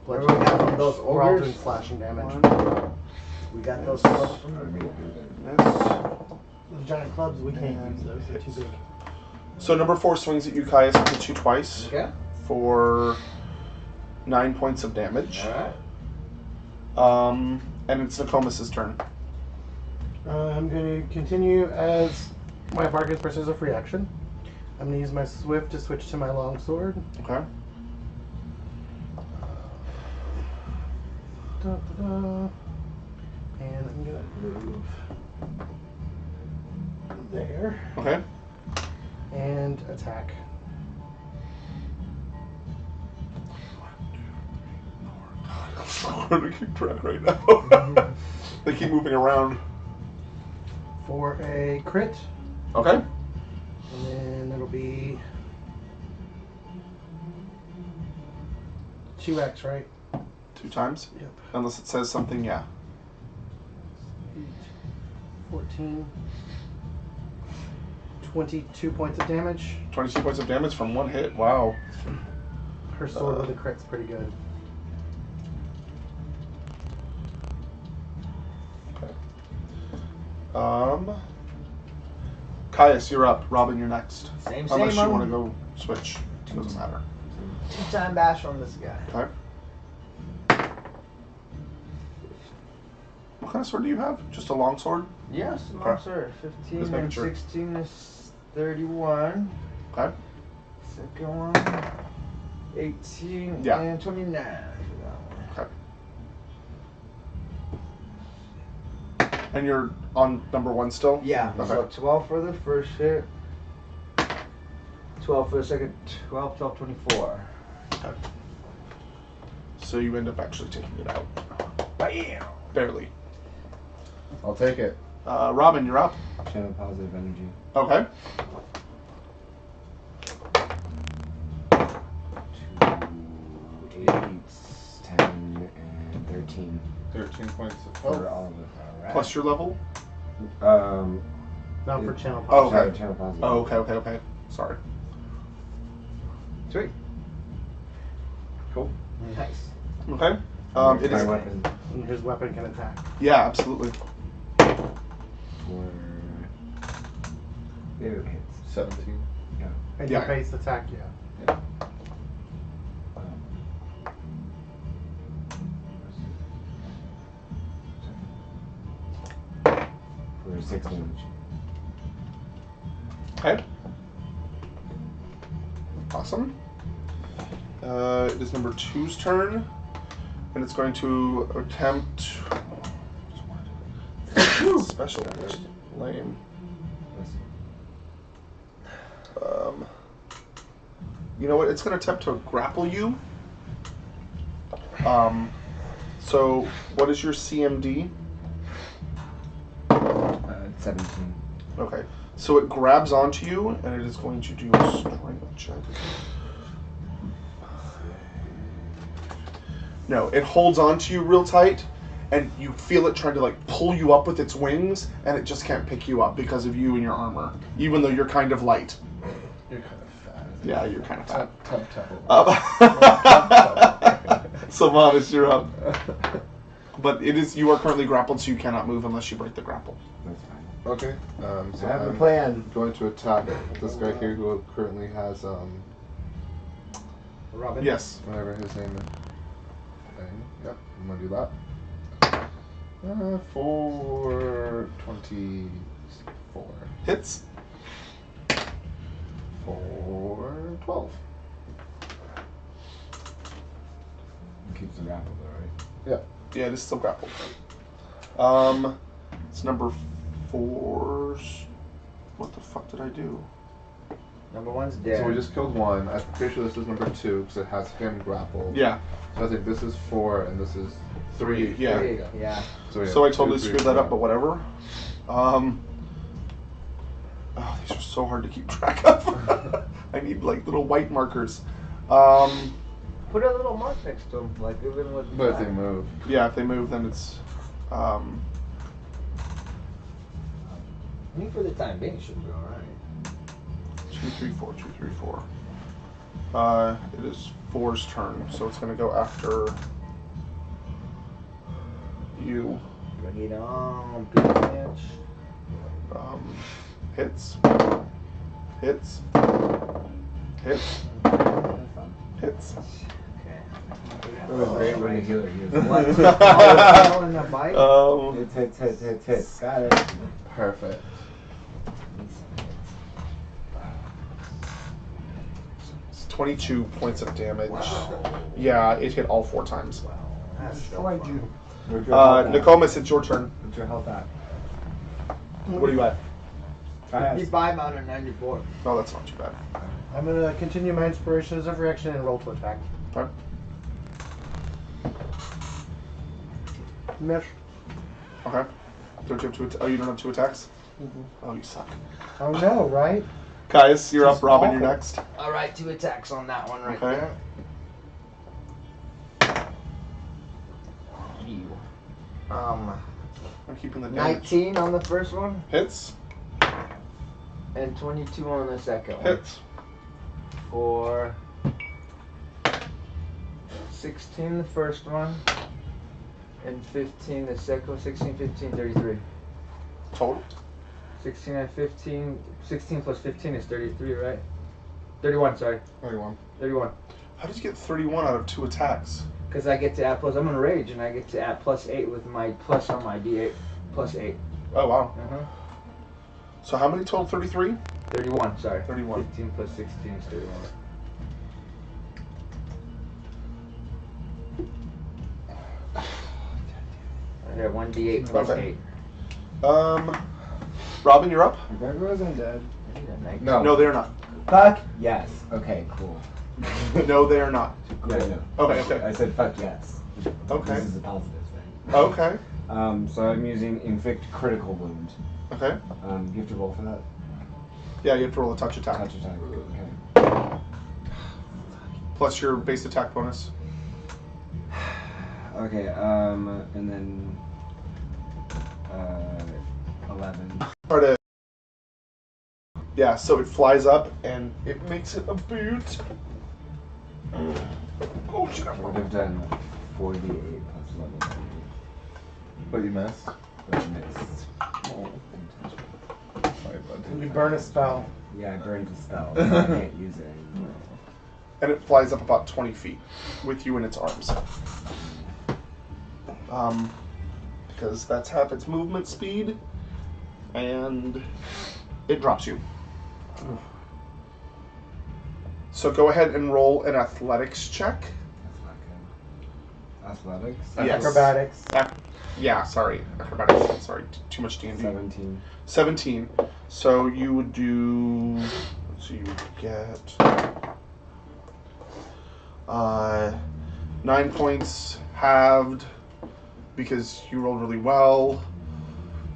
Where Bludgeoning we got from damage. those We're all ogres? doing slashing damage. We got those clubs from the Miss. Those giant clubs, we can't use those. They're too big. So number 4 swings at you, Caius, and hits you twice Okay. for 9 points of damage. Alright. And it's Nokomis' turn. I'm going to continue as my Vargas Burst as a free action. I'm going to use my Swift to switch to my longsword. Okay. Da-da-da. And I'm going to move there Okay. and attack. It's so hard to keep track right now. They keep moving around. For a crit, Okay. and then it'll be 2x, right? 2 times. Yep. Unless it says something, yeah. 8, 14, 22 points of damage. 22 points of damage from 1 hit. Wow. Her sword with a crit's pretty good. Caius, you're up. Robin, you're next. Same, Unless you same. want to go switch. Doesn't matter. 2-time bash on this guy. Okay. What kind of sword do you have? Just a long sword? Yes, Okay. sir. Just 15 making and sure. 16 is 31. Okay. Second one, 18 Yeah. and 29 for that one. Okay. And you're on number 1 still? Yeah. Okay. So 12 for the first hit. 12 for the second. 12, 24. Okay. So you end up actually taking it out. Bam! Barely. I'll take it. Robin, you're up. Channel positive energy. Okay. 2, 8, 10, and 13 13 points of for health. all of it. Alright. Plus your level? Not for channel Oh, positive. okay. Channel positive. Oh, okay. Sorry. Sweet. Cool. Nice. Okay. It My is. weapon And his weapon can attack. Yeah, absolutely. for it hits. 17. And Yeah. your base attack, yeah. For 6 damage. Okay. Awesome. It is number 2's turn, and it's going to attempt special. Lame. You know what? It's going to attempt to grapple you. So what is your CMD? 17. Okay. So it grabs onto you, and it is going to do a strength check. No, it holds onto you real tight, and you feel it trying to like pull you up with its wings, and it just can't pick you up because of you and your armor, even though you're kind of light. You're kind of fat. Yeah, you're kind of fat. Tub. Sylvanas, you're up. But you are currently grappled, so you cannot move unless you break the grapple. That's fine. Okay. So I have a I'm plan. going to attack this guy here who currently has Robin? Yes. whatever his name is. Yep, I'm gonna do that. For 24. Hits. For 12. Keeps the grapple though, right? Yeah, it is still grappled. It's number 4. What the fuck did I do? Number 1's dead. So we just killed one. I'm pretty sure this is number 2 because it has him grappled. Yeah. So I think this is 4 and this is 3. Yeah. Yeah. So, So I totally screwed that up, but whatever. Oh, these are so hard to keep track of. I need like little white markers. Put a little mark next to them, like even with. But if they move. Yeah, if they move, then it's. I think for the time being, it should be alright. 2, 3, 4, 2, 3, 4. It is 4's turn, so it's gonna go after you. Bring it on, bitch. Hits. Hits. Hits. Hits. It was great when the healer used it. What? All in a bite? Hits. Got it. Perfect. It's 22 points of damage. Yeah, it hit all 4 times. That's so Why'd fun. you? Where's your health at? Nokomis, it's your turn. What's your health at? What are you at? Fast. 55 out of 94. Oh, that's not too bad. I'm gonna continue my inspiration as a reaction and roll to attack. Okay. Miss. Okay. Don't you have 2 oh, you don't have 2 attacks? Mhm. Oh, you suck. Oh no, right? Caius, you're Just up. Robin, you're awful. next. Alright, 2 attacks on that one right Okay. there. I'm keeping the damage. 19 on the first one, Hits. and 22 on the second one. Hits. For 16 the first one, and 15 the second one. 16, 15, 33. Total. 16 and 15, 16 plus 15 is 33, right? 31, sorry. 31. 31. How did you get 31 out of 2 attacks? Because I get to add plus, I'm in rage, and I get to add plus 8 with my plus on my d8. Plus 8. Oh, wow. Uh-huh. So how many total? 33? 31, sorry. 31. 15 plus 16 is 31. I have 1d8 plus Okay. 8. Robin, you're up? Gargoyles undead. No. No, they're not. Fuck yes. Okay, cool. No, they are not. Yeah, I know. Okay, okay. I said fuck yes. Okay. This is a positive thing. Okay. So I'm using inflict critical wound. Okay. You have to roll for that. Yeah, you have to roll a touch attack. Touch attack. Okay. Plus your base attack bonus. Okay. And then 11. Try to. Yeah, so it flies up and it makes it a boot. Oh shit! I would have done 48 plus 11. But you missed. But I missed. Oh. Sorry, bud. You burn a spell. Yeah, I burned the spell. So I can't use it anymore. And it flies up about 20 feet with you in its arms. Because that's half its movement speed, and it drops you. So go ahead and roll an athletics check. That's not good. Athletics. Yes. Acrobatics. Yeah, sorry, acrobatics. Sorry, too much D&D. 17. 17. So you would do. So you would get 9 points halved because you rolled really well.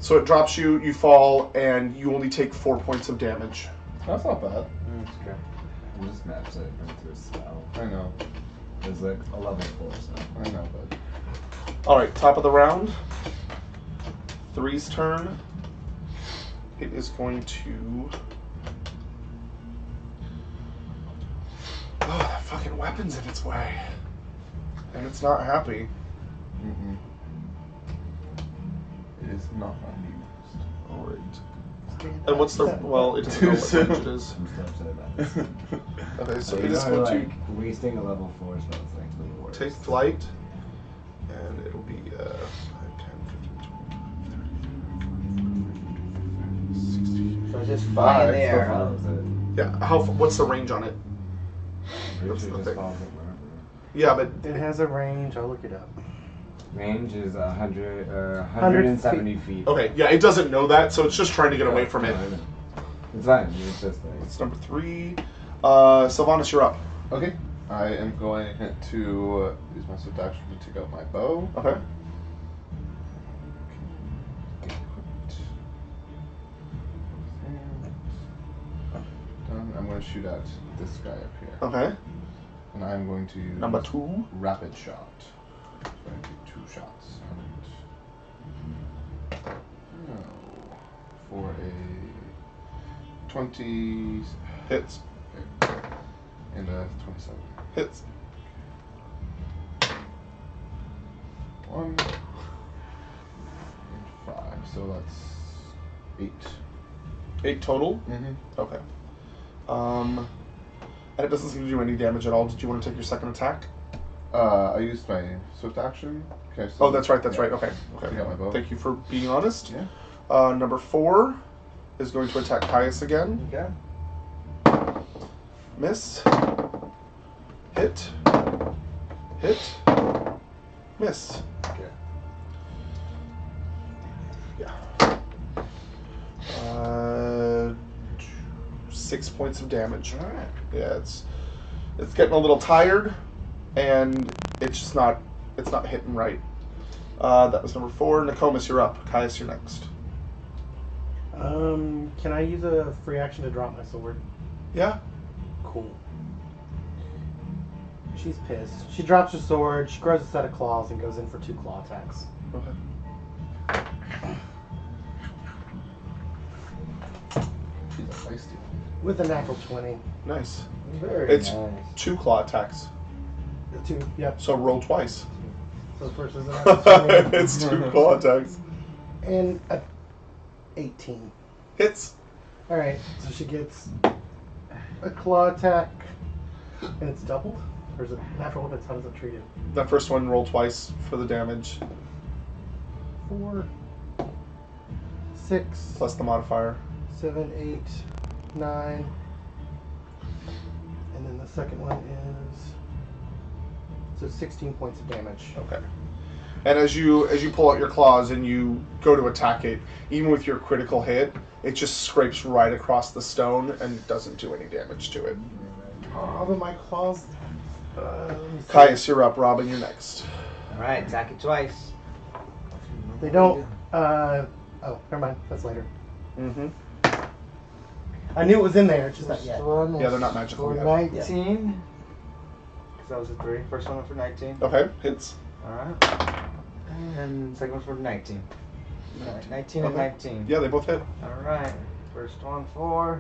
So it drops you, you fall, and you only take 4 points of damage. That's not bad. That's okay. I'm just mad that I burned through a spell. I know. It was like a level 4, so. I know, but. Alright, top of the round. 3's turn. It is going to. Oh, that fucking weapon's in its way. And it's not happy. Mm-mm. It is not unused. Alright. And what's the. Well, it doesn't know what range it is. I'm still upset about this. Okay, so So it you is know, going like, to wasting a level 4 spell is like the worst. take flight. And it'll be 5, 10, 15, 60. So it's just Five, flying in the so air. far. Huh? Yeah. What's the range on it? That's the thing. Yeah, but It has a range. I'll look it up. Range is 170 feet. okay. Yeah, it doesn't know that, so it's just trying to get away from it. It's fine. It's just like. It's number 3. Sylvanas, you're up. Okay. I am going to use my swift action to take out my bow. Okay. Done. I'm going to shoot at this guy up here. Okay. And I'm going to use Number 2. rapid shot. So I take 2 shots. And for a 20 Hits. and a 27. Hits. 1 and 5. So that's 8. 8 total. Mm-hmm. Okay. And it doesn't seem to do any damage at all. Did you want to take your second attack? I used my swift action. Okay. So Oh, that's right. That's right. Okay. I got my bow. Thank you for being honest. Yeah. Number 4 is going to attack Caius again. Okay. Miss. Hit. Hit. Miss. Okay. Yeah. 6 points of damage. All right. Yeah, it's getting a little tired, and it's just not hitting right. That was number 4. Nokomis, you're up. Caius, you're next. Can I use a free action to drop my sword? Yeah. Cool. She's pissed. She drops her sword, she grows a set of claws, and goes in for 2 claw attacks. Okay. She's a feisty. With a natural 20. Nice. Very It's nice. 2 claw attacks. 2, yep. So roll twice. So the first is a natural 20. It's 2 claw attacks. And a 18. Hits. Alright, so she gets a claw attack, and it's doubled? Or is it natural weapons? How does it treat it? That first one, roll twice for the damage, 4, 6, plus the modifier. 7, 8, 9. And then the second one is 16 points of damage. Okay. And as you pull out your claws and you go to attack it, even with your critical hit, it just scrapes right across the stone and doesn't do any damage to it. Oh, but my claws. Let me see. Caius, you're up. Robin, you're next. All right. Attack it twice. They don't. Oh, never mind. That's later. Mm-hmm. I knew it was in there. It's just not yet. Yeah, they're not magical For yet. 19. Because that was a 3. First one for 19. Okay, hits. All right. And second one for 19. All right, 19 and Okay. 19. Yeah, they both hit. All right. First one for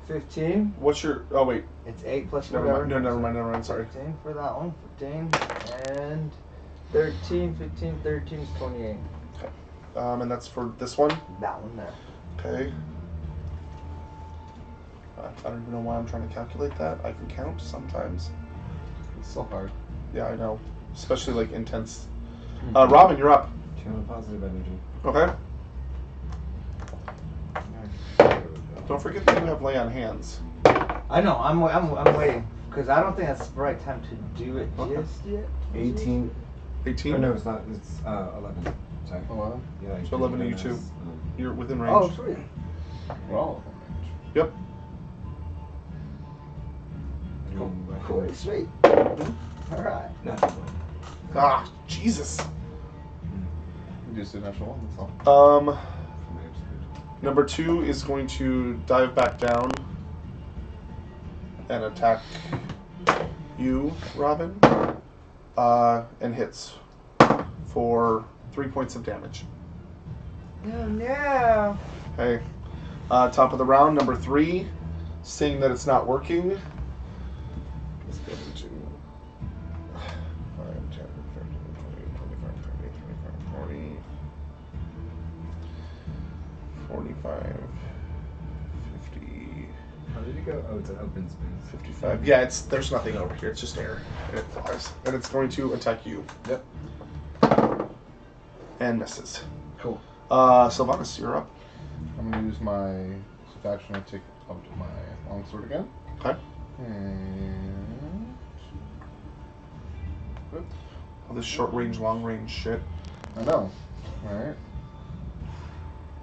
15. What's your... Oh, wait. It's 8 plus Never whatever. mind. No, never mind. Sorry. 15 for that one. 15. And 13, 15, 13 is 28. And that's for this one. That one there. Okay. I don't even know why I'm trying to calculate that. I can count sometimes. It's so hard. Yeah, I know. Especially, like, intense. Robin, you're up. Channel positive energy. Okay. Don't forget that you have lay on hands. I know. I'm waiting because I don't think that's the right time to do it Okay. just yet. 18. 18? Oh, no, it's not. It's 11. Sorry. 11? Yeah. So 11 to you, that's, too. You're within range. Oh, sweet. We're all within range. Yep. Cool. Sweet. All right. Ah, Jesus. You just do natural 1, that's all. Number 2 is going to dive back down and attack you, Robin, and hits for 3 points of damage. Oh no. Okay. Top of the round, number 3, seeing that it's not working, is going to 5, 10, 15, 20, 25, 30, 25, 40, 45, 50, How did it go? Oh, it's an open space. 55. Yeah, there's nothing over here. It's just air, and it flies, and it's going to attack you. Yep. And misses. Cool. Sylvanas, you're up. I'm I'm gonna use my action to take out my longsword again. Okay. And All this short range, long range shit. I know. Alright.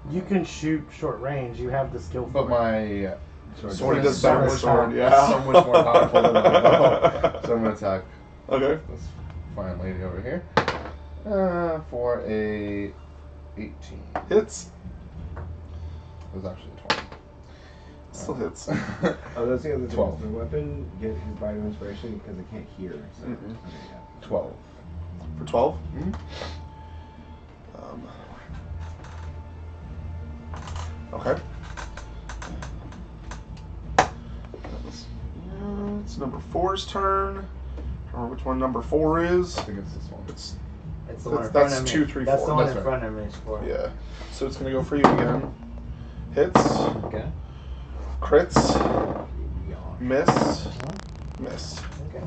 You can shoot short range. You have the skill for But my Sword does so better much with sword, power. yeah. so much more powerful than my bow. So I'm gonna attack Okay. this fine lady over here. For a 18. Hits. It was actually a 20. Still hits. Oh, those things. 12. The weapon get his body inspiration because it can't hear. So. Mhm. Okay, yeah. 12. For 12? Mhm. Okay. It's number 4's turn. I don't remember which one number 4 is. I think it's this one. It's It's the one in That's front of me. 2, 3, That's 4. the one That's in right. front of me. Is 4. yeah. So it's gonna go for you again. Hits, Okay. crits, miss, miss. Okay.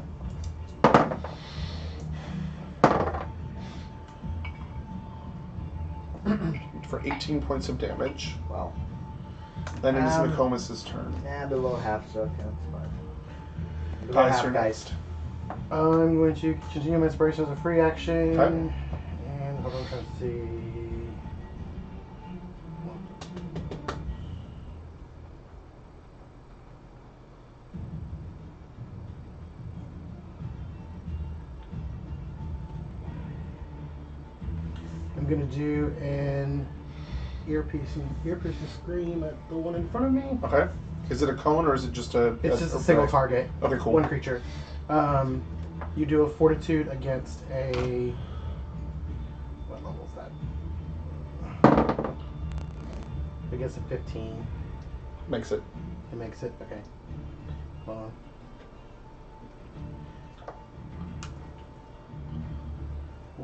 For 18 points of damage. Wow. Then it is Um, Nokomis' turn. Nah, below half, so okay, that's fine. Below Guys, half, you're guys. next. I'm going to continue my inspiration as a free action. Okay. And hold on, I'm trying to see. I'm going to do an ear-piercing scream at the one in front of me. Okay. Is it a cone or is it just a... It's just a single target. Okay, cool. One creature. You do a fortitude against a... What level is that? Against a 15. Makes it. It makes it? Okay. Hold on.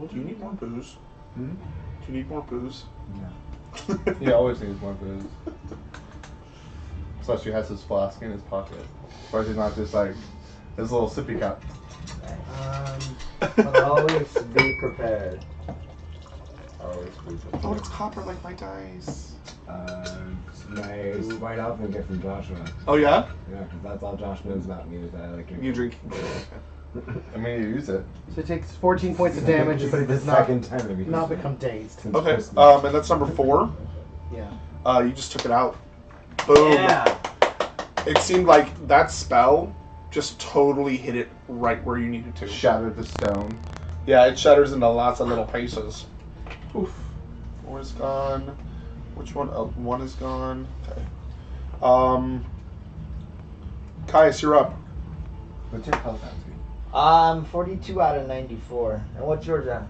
Do you need more booze? Hmm? Do you need more booze? No. He always needs more booze. Plus, he has his flask in his pocket. As far as he's not just like his little sippy cup. But always be prepared. Always be Oh, prepared. it's copper like my dice. My white elephant get from Joshua. Oh, yeah? Yeah, because that's all Josh knows about me is that I like it. You drink. I mean, you use it. So it takes 14 points of damage, This but it is does the not, second time I've used not it become dazed. since Okay, Christmas. and that's number 4. Yeah. You just took it out. Boom. Yeah. It seemed like that spell just totally hit it right where you needed to. Shattered the stone. Yeah, it shatters into lots of little pieces. Oof. 4 is gone. Which one? 1 is gone. Okay. Caius, you're up. What's your health at? 42 out of 94. And what's yours at?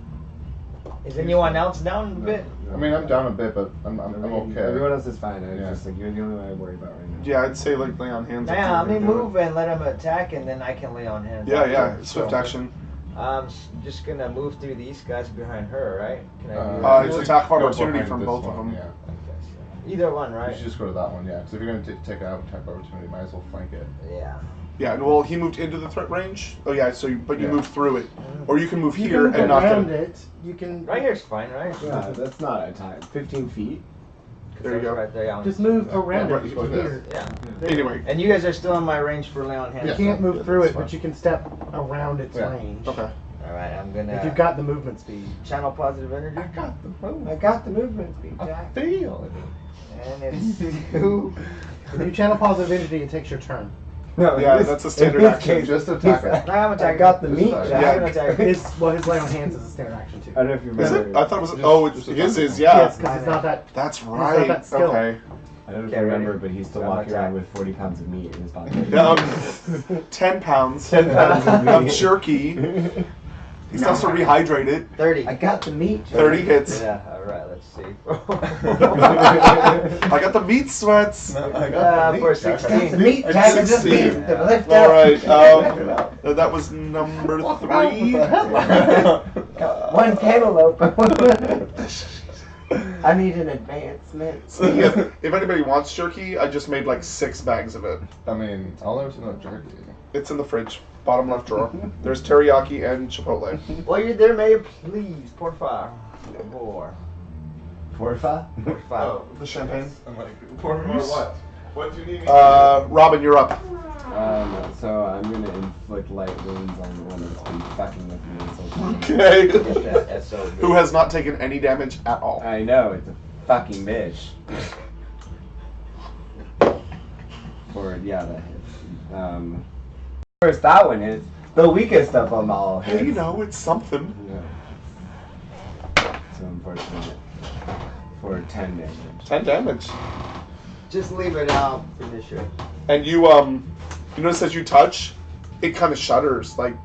Is anyone else down a bit? I mean, I'm down a bit, but I'm okay. Everyone else is fine. I Yeah. just like you're the only one I worry about right now. Yeah, I'd say like lay on hands. Yeah, let me move and let him attack, and then I can lay on hands. Yeah, yeah. after. Swift So, action. I'm just gonna move through these guys behind her, right? Can I do that? It's attack of Go opportunity behind from this both one, of them. Yeah. Okay, so either one, You right? should just go to that one, yeah. Because if you're going to take out attack opportunity, might as well flank it. Yeah. Yeah, well, he moved into the threat range. Oh, yeah, so but you Yeah. moved through it. Or you can move You here can move and not around get it. You can Right here's fine, right? Yeah, that's not a time. 15 feet. There you go. Right there, yeah. just move around Yeah, it. right, You can like hear. Yeah. Anyway. And you guys are still in my range for lay on hands. You Yeah. can't move Yeah, through that's it, fine. but you can step around its Yeah. range. Okay. All right, I'm gonna. If you've got the movement speed. channel positive energy, I got the movement speed, Jack. Feel it. and it's 2. If you channel positive energy, it takes your turn. No, Yeah, in this- that's a standard in this action. case, Just attack it. I'm I attacking. got the Just meat, attack. Jack. Yeah, I'm attacking. His lay on hands is a standard action too. I don't know if you Is remember. it? I thought it was. Just- Oh, it's just his attack. is, yeah. Yes, because it's not that. That's not right. that skill. Okay. I don't know if Okay, you remember, ready? but he's still I'm walking around attack. with 40 pounds of meat in his pocket. 10 pounds 10 pounds of of meat. jerky. He's also rehydrated. 30. I got the meat. 30 hits. Yeah. All right. Let's see. I got the meat sweats. I got the For meat, Jack. 16. The meat, Jack. I just 16. need to lift All up. right. That was number 3. One cantaloupe. I need an advancement. See, if anybody wants jerky, I just made like 6 bags of it. I mean, I'll never see no jerky. It's in the fridge, bottom left drawer. There's teriyaki and chipotle. While you're there, may you please, por favor. Porfa? Oh, the champagne. I'm like, pour me more what? What do you need me Robin, you're up. So I'm gonna inflict light wounds on the one that's been fucking with me this whole time. Okay. Get that SOB. Who has not taken any damage at all? I know, it's a fucking bitch. That hits. First that one hits. The weakest of them all hits. Hey, you know, it's something. Yeah. So unfortunate. For 10 damage. 10 damage. Just leave it out. Finish it. And you notice as you touch, it kind of shudders. Like,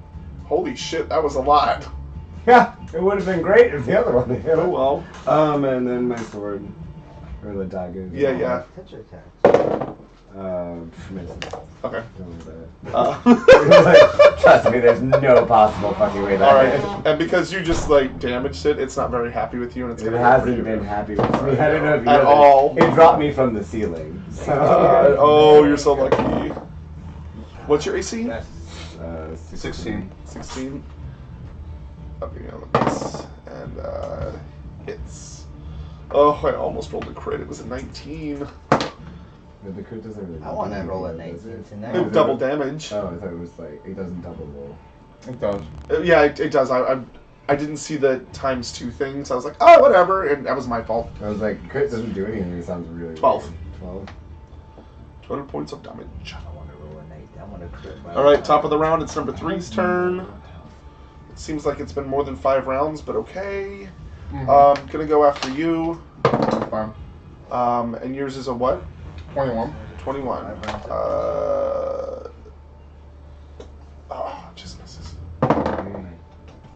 holy shit, that was a lot. Yeah, it would have been great if the other one hit. Oh well. And then my sword. Or the dagger. Yeah. Touch attack. Misses. Okay. Don't worry about it. Like, Trust me, there's no possible fucking way that Alright, and because you just, like, damaged it, it's not very happy with you, and it's It gonna hasn't been happy with me. I don't know if you At know all. It dropped me from the ceiling. So. Oh, you're so lucky. What's your AC? That's 16. 16. Okay, yeah, look at this. And, hits. Oh, I almost rolled a crit. It was a 19. But the crit doesn't really. I want to do roll a anything, does 19 it? tonight. Double damage. Oh, I thought it was like it doesn't double roll. It does. Yeah, it does. I didn't see the ×2 thing, so I was like, oh, whatever, and that was my fault. I was like, crit doesn't do anything. It sounds really 12. weird. 12. 200 points of damage. I want to roll a 19. I want to crit. Alright, top of the round, it's number 3's turn. It seems like it's been more than 5 rounds, but okay. Gonna go after you. Fine. And yours is a what? 21. 21. Just misses.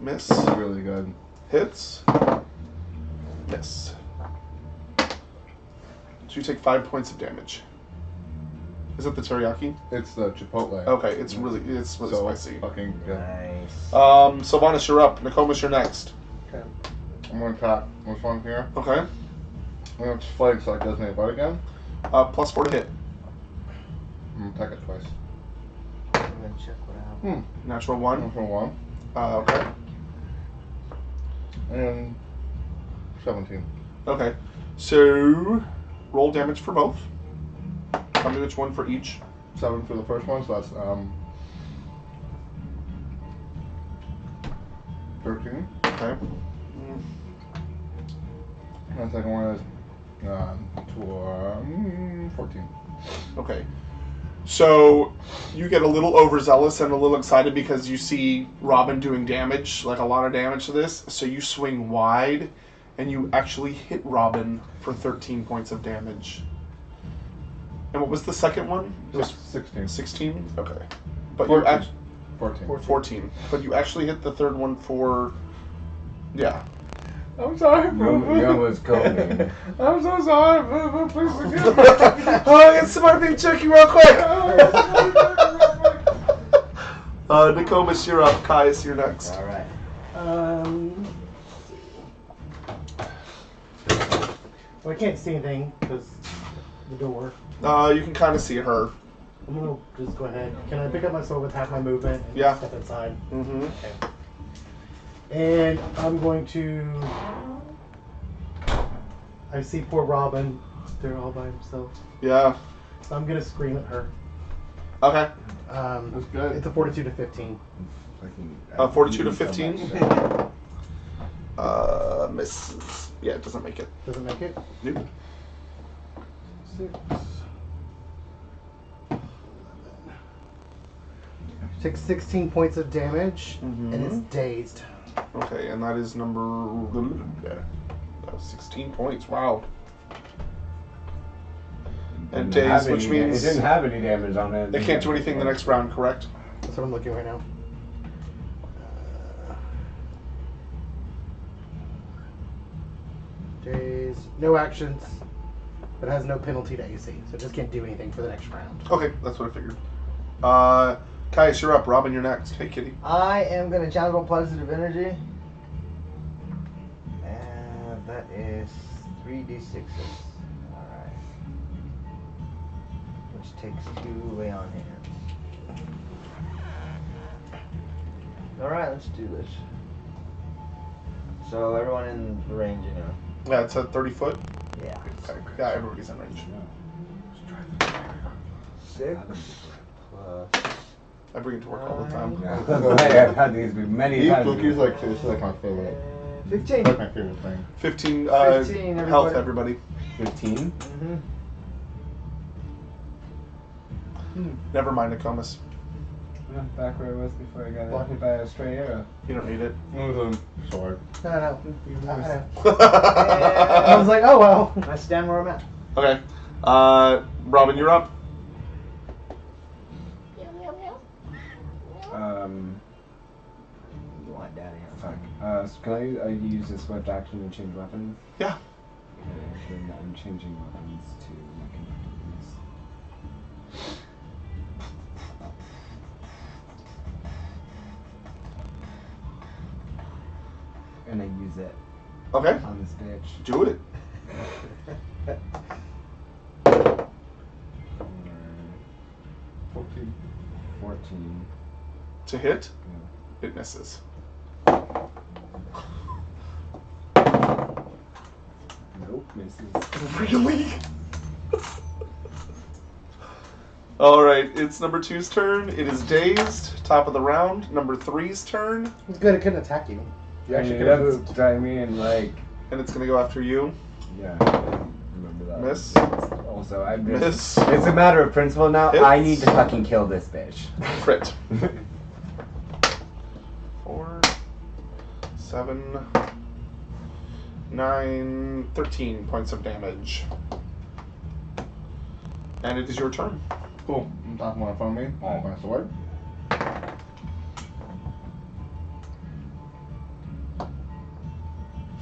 Miss. Really good. Hits. Miss. So you take 5 points of damage. Is it the teriyaki? It's the chipotle. Okay, it's really so spicy. fucking good. Nice. Sylvanas, you're up. Nokomis, you're next. Okay. I'm gonna attack this one here. Okay. I'm gonna flank so it does me a bite again. +4 to hit. I'm gonna attack it twice. I'm gonna check what happened. Natural 1. For 1. Okay. And 17. Okay. So roll damage for both. Tell me which one for each. 7 for the first one, so that's 13. Okay. And the second one is 14. Okay. So you get a little overzealous and a little excited because you see Robin doing damage, like a lot of damage to this. So you swing wide, and you actually hit Robin for 13 points of damage. And what was the second one? It was 16. 16? Okay. But 14. you act 14. 14. But you actually hit the third one for... Yeah. I'm sorry, You almost killed me. I'm so sorry, Boo. Please forgive me. Oh, it's somebody being tricky real quick! Nokomis, you're up. Caius, you're next. Alright. Well, I can't see anything because the door. You can kind of see her. I'm gonna just go ahead. Can I pick up my sword with half my movement and Yeah. step inside? Mm-hmm. Okay. And I'm going to. I see poor Robin. They're all by himself. Yeah. So I'm gonna scream at her. Okay. That's good. It's a fortitude of 15. 42 to 15. Misses. Yeah, it doesn't make it. Doesn't make it. Nope. 6. 6, 16 points of damage, and it's dazed. Okay, and that is number... That was 16 points. Wow. And dazed, which means it didn't have any damage on it. they can't do anything the next round, correct? That's what I'm looking right now. Dazed. No actions, but has no penalty to AC, so it just can't do anything for the next round. Okay, that's what I figured. Caius, you're up. Robin, you're next. Hey, kitty. I am gonna channel positive energy. And that is 3d6s. Alright. Which takes 2 away on hand. Alright, let's do this. So everyone in the range, you know. Yeah, it's a 30 foot. Yeah. Okay. Yeah, everybody's in range. 6 Plus. I bring it to work all the time. Yeah. I've had these many These times. cookies, like, this is like my favorite. 15. Like my favorite thing. 15, 15, health, everybody. everybody. 15. Never mind, Nokomis. Back where I was before I got hit by a stray arrow. You don't need it. With a sword. No. I know. I was like, oh well. I stand where I'm at. Okay. Robin, you're up. You want daddy? Fuck. So can I use a swift action to change weapons? Yeah. Okay, then I'm changing weapons to my conductiveness. And I use it Okay. on this bitch. Do it. 14. To hit, Yeah. it misses. Nope, misses. Really? Alright, it's number 2's turn. It is dazed. Top of the round. Number 3's turn. It's good. It couldn't attack you. You actually could that's have moved. I mean, like, And it's going to go after you. yeah, I remember that. Miss. Also, I'm just. Miss. It's a matter of principle now. Hits. I need to fucking kill this bitch. Crit. 4, 7, 9, 13 points of damage. And it is your turn. Cool. I'm talking one in front of me. I have my sword.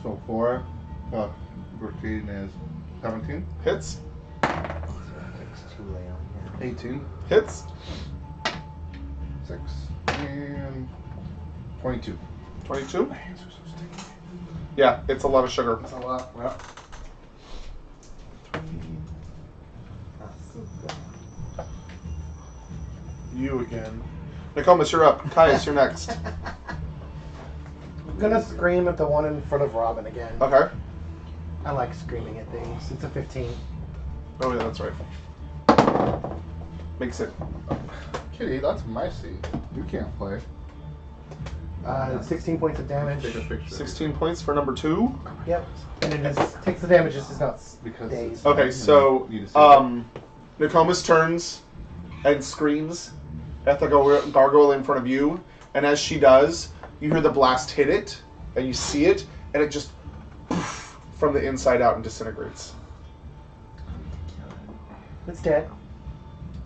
So 4 plus 13 is 17. Hits. It's too late on here. 18. Hits. 6. And 22. 22. Yeah, it's a lot of sugar. That's a lot. Yeah. You again. Nokomis, you're up. Caius, you're next. I'm gonna scream at the one in front of Robin again. Okay. I like screaming at things. It's a 15. Oh, yeah, that's right. Makes it. Kitty, that's my seat. You can't play. 16 points of damage. Take a picture. 16 points for number 2. Yep. And it just takes the damage, it's just not Because dazed. Okay, so Nokomis turns and screams at the gargoyle in front of you, and as she does, you hear the blast hit it, and you see it, and it just poof, from the inside out and disintegrates. It's dead.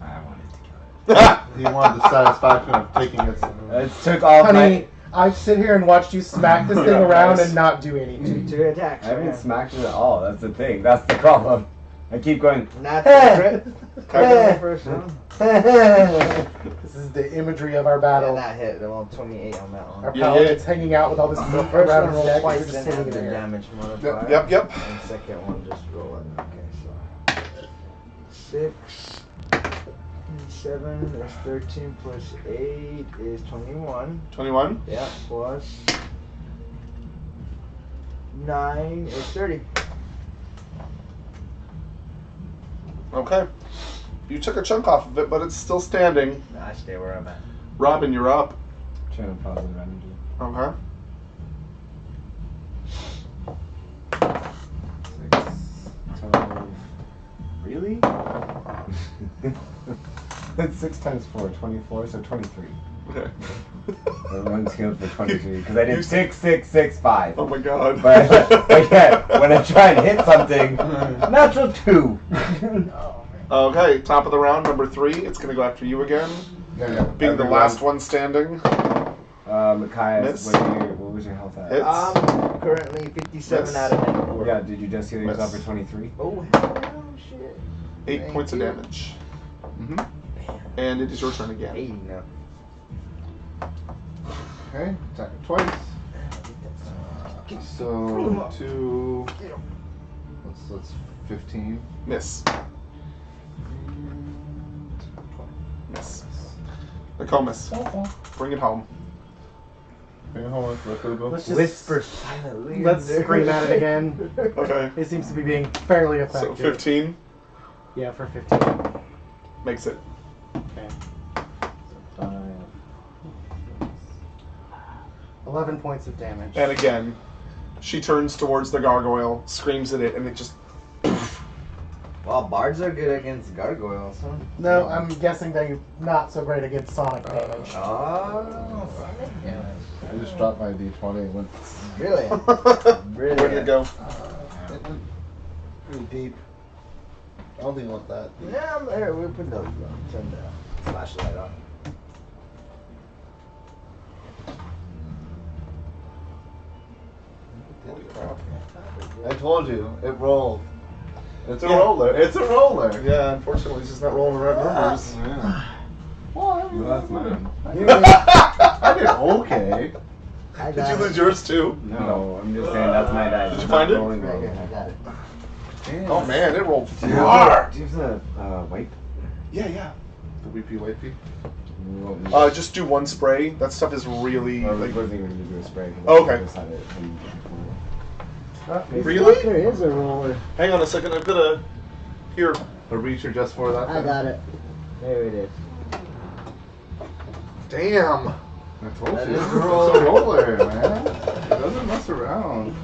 I wanted to kill it. You wanted the satisfaction of taking its. It took all Honey, I've sit here and watched you smack this thing Yeah, around nice. and not do anything. 2 attacks. I haven't right? smacked it at all. That's the thing. That's the problem. I keep going. Not the crit. Okay. First one. This is the imagery of our Yeah, battle. that hit. The roll 28 on that Our one. Yeah, paladin's hanging out with all this The stuff first around one his rolled neck. twice, You're just then sitting add the there. damage modifier. Yep. And the second one, just roll it. Okay, so 6, 7 is 13 plus 8 is 21. 21. Yeah, plus 9 is 30. Okay. You took a chunk off of it, but it's still standing. Nah, I stay where I'm at. Robin, you're up. Channel positive energy. Okay. 6, 12. Really? That's 6 times 4, 24, so 23. Okay. Everyone's healed for 23 because I did 6, 6, 6, 5. Oh my god. But yeah, when I try and hit something, natural 2. Okay, top of the round, number 3. It's going to go after you again. Yeah. Being the last one standing. Caius, Miss. what was your health at? Hit. I'm currently 57 Miss. out of 94. Yeah, did you just heal yourself Miss. for 23? Oh, hell no, shit. 8 Thank points you. of damage. Mm-hmm. And it is your turn again. 80 now. Okay, attack it twice. So 2. That's 15. Miss. Miss. Nokomis, bring it home. Okay, hold on. Let's just Whisper silently. let's scream at it again. Okay. It seems to be being fairly So effective. 15 Yeah, for 15. makes it. Okay. 5. 11 points of damage. And again, she turns towards the gargoyle, screams at it, and it just. Well, bards are good against gargoyles, huh? No, I'm guessing that you're not so great against sonic damage. Oh, I just dropped my d20 and went. really? Where did it go? It went really deep. I don't think I want that. Yeah, here, we'll put those on. Turn the flashlight on. Holy crap. I told you, it rolled. It's a roller. It's a roller. Yeah, unfortunately, it's just not rolling the right numbers. Yeah. Well, That's mine. I did okay. I Did got you it. lose yours too? No, I'm just saying that's my dice. Did you I'm find not it? rolling Right here, well. I got it. Oh man, it rolled Do you hard. have a wipe? Yeah. The weepy wipey. Just do one spray. That stuff is really I like. wasn't even going to do a spray. 'cause Oh, okay. I just had it in before. Really? There is a roller. Hang on a second. I've got a. Here. A reacher just for that. I got it. There it is. Damn. I told That you. is It's a roller. a roller, man. It doesn't mess around.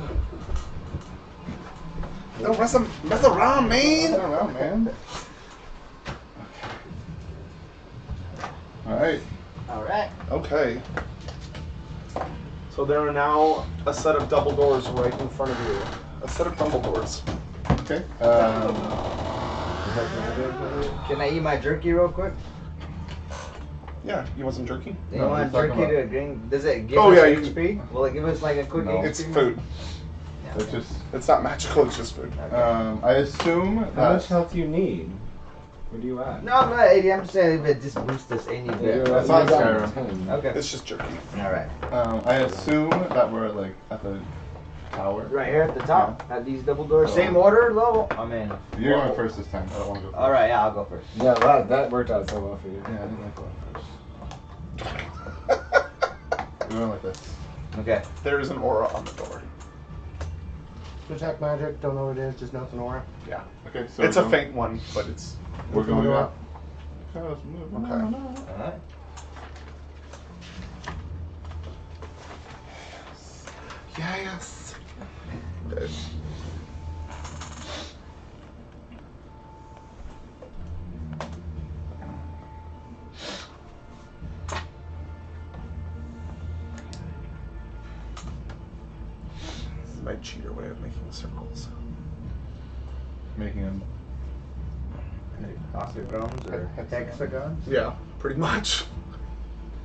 Don't mess around, Mess man. around, man. Alright. Alright. Okay. So there are now a set of double doors right in front of you. A set of double doors. Okay. Can I eat my jerky real quick? Yeah, you want some jerky? Do you No, want he's talking jerky to about- drink? Does it give Oh, us yeah, you HP? Will it give us like a quick No. HP? It's food. It's just. It's not magical. It's just food. I assume How much that. health do you need? What do you at? No, I'm not 80. I'm just saying if it just boosts us any bit. That's not You're Skyrim. at 10. Okay. It's just jerky. Alright. I assume that we're like at the tower. Right here at the top, at these double doors. Same order, though? I mean. You're going first this time. I don't want to go first. Alright, yeah, I'll go first. Yeah, that worked out so well for you. Yeah, I didn't like going first. We're going like this. Okay. There is an aura on the door. Detect magic, don't know what it is, just know it's an aura. Yeah. Okay, so It's we're a going- faint one, but it's. We're going up. Okay. Alright. Yes. Good. This is my cheater way of making circles. Making them. Octagons or hexagons? Yeah, pretty much.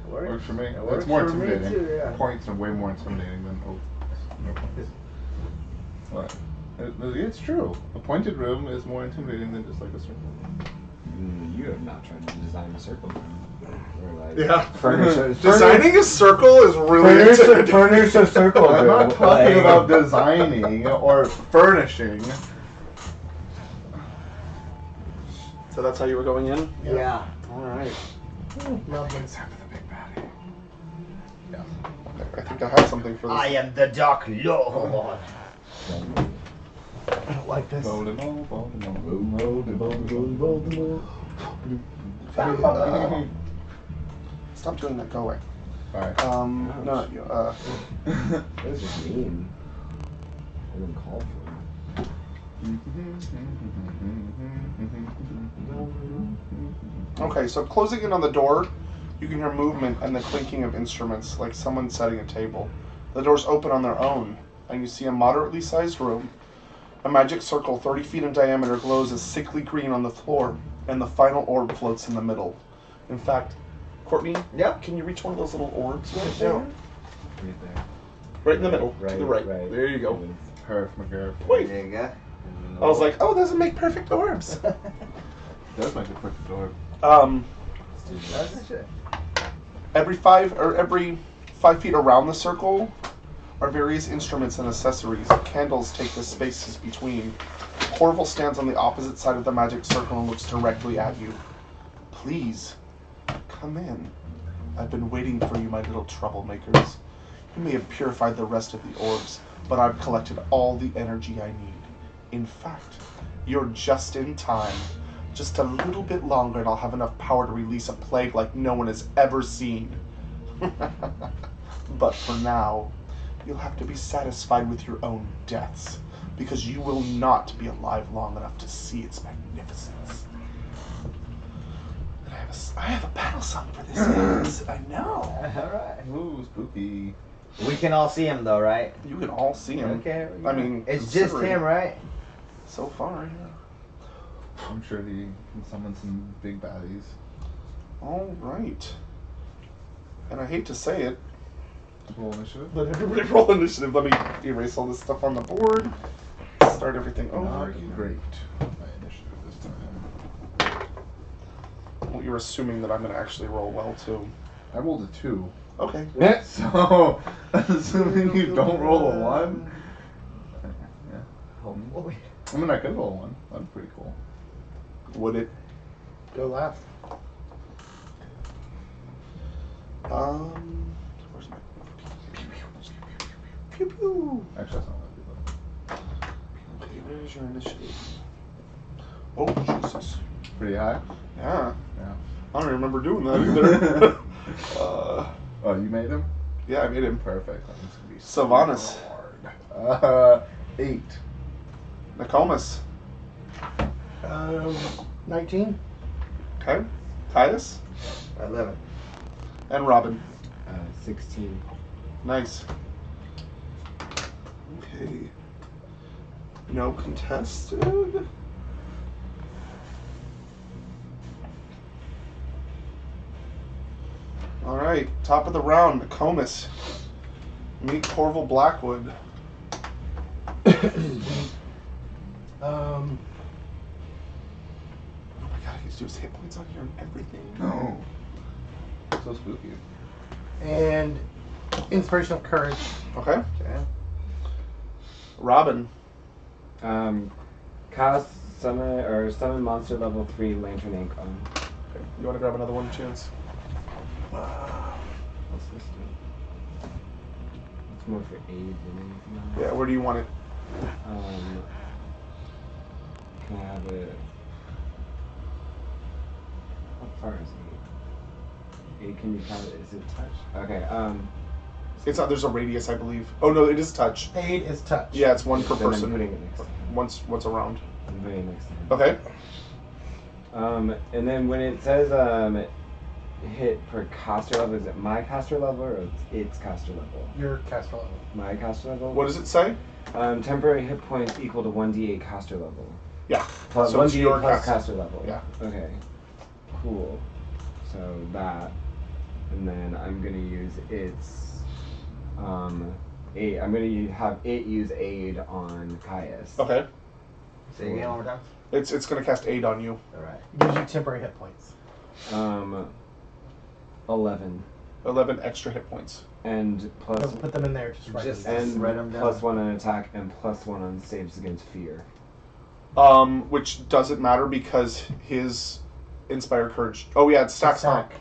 Works for me. It It's works more for me intimidating. too, yeah. Points are way more intimidating than no points. What? It's true. A pointed room is more intimidating than just like a circle. You have not tried to design a circle room. Or like Yeah. furnish Designing a circle is really intimidating. furnish a circle I'm not room. talking Like- about designing or furnishing. So that's how you were going in? Yeah. Alright. Lovely. I think I have something for this. I am the Dark Lord. I don't like this. Stop doing that. Go away. Alright. No, you, That's just mean. I didn't call for it. Okay, so closing in on the door, you can hear movement and the clinking of instruments, like someone setting a table. The doors open on their own, and you see a moderately sized room. A magic circle 30 feet in diameter glows a sickly green on the floor, and the final orb floats in the middle. In fact, Courtney, Yep. can you reach one of those little orbs right Sure. there? Right there. Right in the middle, to the right. There you go. Perf, McGurf. Wait, There you go. I was like, oh, those make perfect orbs. Does make a perfect door. That's it. Every 5 feet around the circle are various instruments and accessories. Candles take the spaces between. Corval stands on the opposite side of the magic circle and looks directly at you. Please, come in. I've been waiting for you, my little troublemakers. You may have purified the rest of the orbs, but I've collected all the energy I need. In fact, you're just in time. Just a little bit longer and I'll have enough power to release a plague like no one has ever seen. But for now, you'll have to be satisfied with your own deaths, because you will not be alive long enough to see its magnificence. And I have a battle song for this. I know. Alright. Ooh, spooky. We can all see him though, right? You can all see him. Okay. I mean, It's just considering- him, right? So far, yeah. I'm sure he can summon some big baddies. All right. And I hate to say it, Roll initiative. let everybody roll initiative. Let me erase all this stuff on the board. Start everything over. Not again. great. My initiative this time. Well, you're assuming that I'm going to actually roll well, too. I rolled a 2. Okay. So, assuming you don't roll a 1. Yeah. Hopefully. I mean, I could roll 1. That'd be pretty cool. Would it? Go last. Where's my... Pew, pew. Actually, that's not what I Okay, where's your initiative? Oh, Jesus. Pretty high? Yeah. Yeah. I don't remember doing that either. Oh, you made him? Yeah, I made him. Perfect. That means it's gonna be Sylvanas. super hard. 8. Nokomis. 19. Okay. Titus. 11. And Robin. 16. Nice. Okay. No contested. All right. Top of the round, Nokomis. Meet Corval Blackwood. Um, Oh my god, I get to do his hit points on here and everything. No. So spooky. and inspirational courage. Okay. Okay. Robin. Cast summon monster level 3 Lantern Ink on. Okay. You want to grab another one, Chance? What's this do? It's more for aid than anything else. Yeah. Where do you want it? Can I have it? How far is it? Aid, can you count it? Is it touch? Okay. It's not. There's a radius, I believe. Oh no, it is touch. Aid is touch. Yeah, it's one per Then I'm person. putting it next to him. Once around. I'm putting it next to him. Okay. And then when it says hit per caster level, is it my caster level or its caster level? Your caster level. My caster level? What does it say? Temporary hit points equal to 1d8 caster level. Yeah. Plus So it's 1d8 your plus caster. caster level. Yeah. Okay. Cool. So that. And then I'm going to use its aid. I'm going to have it use aid on Caius. Okay. Say again one more time. It's gonna cast aid on you. Alright. Gives you temporary hit points. 11. 11 extra hit points. And plus Don't put them in there. Just write Just- them down. and write 'em down. plus 1 on attack and plus 1 on saves against fear. Which doesn't matter because his Inspire Courage. Oh yeah, it stacks up.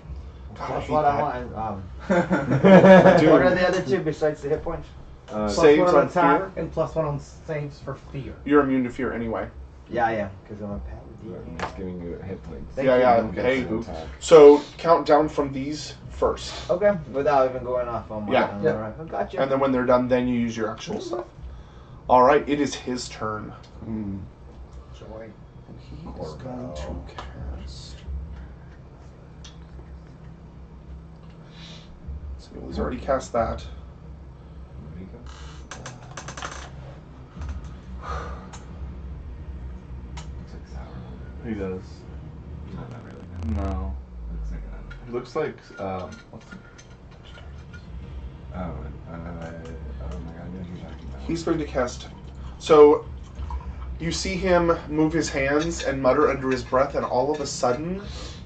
God, I That's hate what I that. want. Dude. What are the other two besides the hit points? Plus Saves one on on attack fear? and plus 1 on saves for fear. You're immune to fear anyway. Yeah, I am. Because I'm a I'm paladin. just giving you hit points. Thank Yeah, you. yeah. Don't get Hey, to attack. so count down from these first, Okay, without even going off on my Yeah. own. Yeah. Alright, I got you. and then when they're done, then you use your actual stuff. All right, it is his turn. Mm. Joy. And he is going to cast. So he's already cast that. Looks like sour. He does. No, not really. No. Looks like that. He looks like, what's the... Oh my god, I know who you're talking about. He's going to cast. So you see him move his hands and mutter under his breath, and all of a sudden,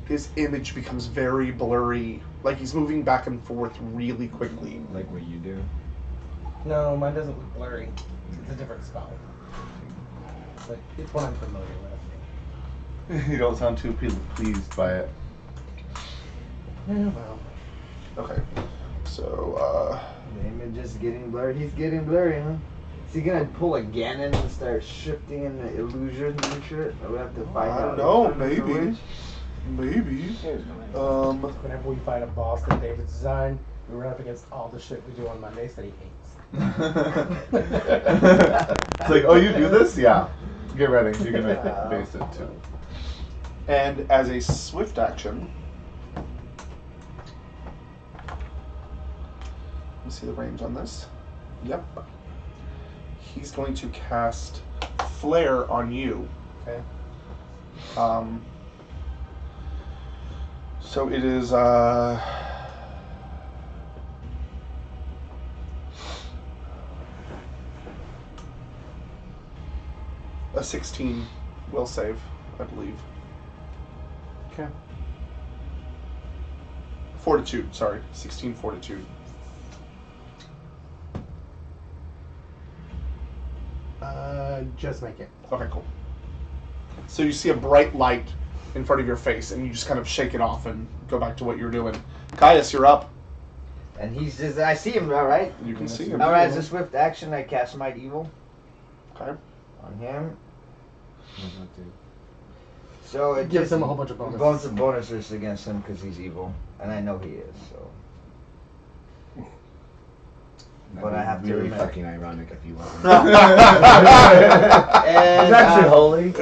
his image becomes very blurry. Like he's moving back and forth really quickly. Like what you do. No, mine doesn't look blurry. It's a different spell. But it's one I'm familiar with. You don't sound too pleased by it. Yeah, well. Okay. So, The image is getting blurry. He's getting blurry, huh? Is he gonna pull a Ganon and start shifting in the illusions and shit? Or we have to find I out. don't know, which one is the maybe. which? Maybe. Whenever we fight a boss that David's designed, we run up against all the shit we do on Mondays that he hates. It's like, oh, you do this? Yeah. Get ready. You're gonna face it too. And as a swift action, let me see the range on this. Yep. He's going to cast Flare on you. Okay. So it is a 16 will save, I believe. Okay. Fortitude, sorry. 16 fortitude. Just make it. Okay, cool. So you see a bright light in front of your face, and you just kind of shake it off and go back to what you're doing. Caius, you're up. And he's just, I see him, alright? You can see him. Alright, as a swift action, I cast Might Evil Okay. on him. So it Gives just him a whole bunch of bonuses. Bunch of bonuses against him because he's evil. And I know he is, so. But I have to really remember. fucking ironic if you want. And, It's actually holy.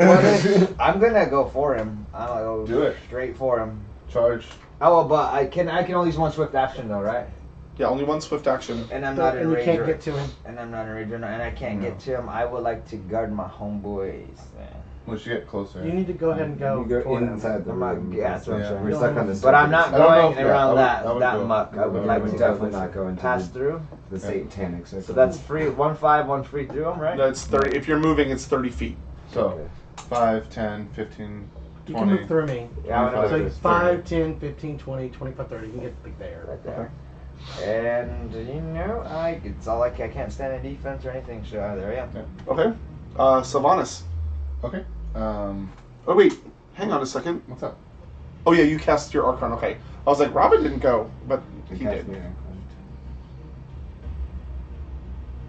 I'm gonna go for him. I'm gonna go Do it. straight for him. Charge. Oh, but I can only use one swift action though, right? Yeah, only one swift action. And I'm not And in you range. can't get to him. And I'm not in range, and I can't No. get to him. I would like to guard my homeboys. Man. Once you get closer. You need to go ahead and go. You go for him. inside the I'm not- room. yeah, that's what I'm saying. We're stuck on this. But I'm not I don't know going if- yeah, around I would that go. muck. I would like would to definitely not go into pass the, through. the satanic circle. So that's free. 1-5, 1 free through them, right? That's 30. If you're moving, it's 30 feet. So, 5, 10, 15, You 20. can move through me. Yeah, I know. So It's it's 5, 10, 15, 20, 25, 30. You can get like there. Right there. And you know, it's all like I can't stand in defense or anything. So there I am. Okay. Sylvanas. Okay. Oh, wait. Hang on a second. What's up? Oh, yeah, you cast your Archon. Okay. I was like, Robin didn't go, but he Cast did. me out.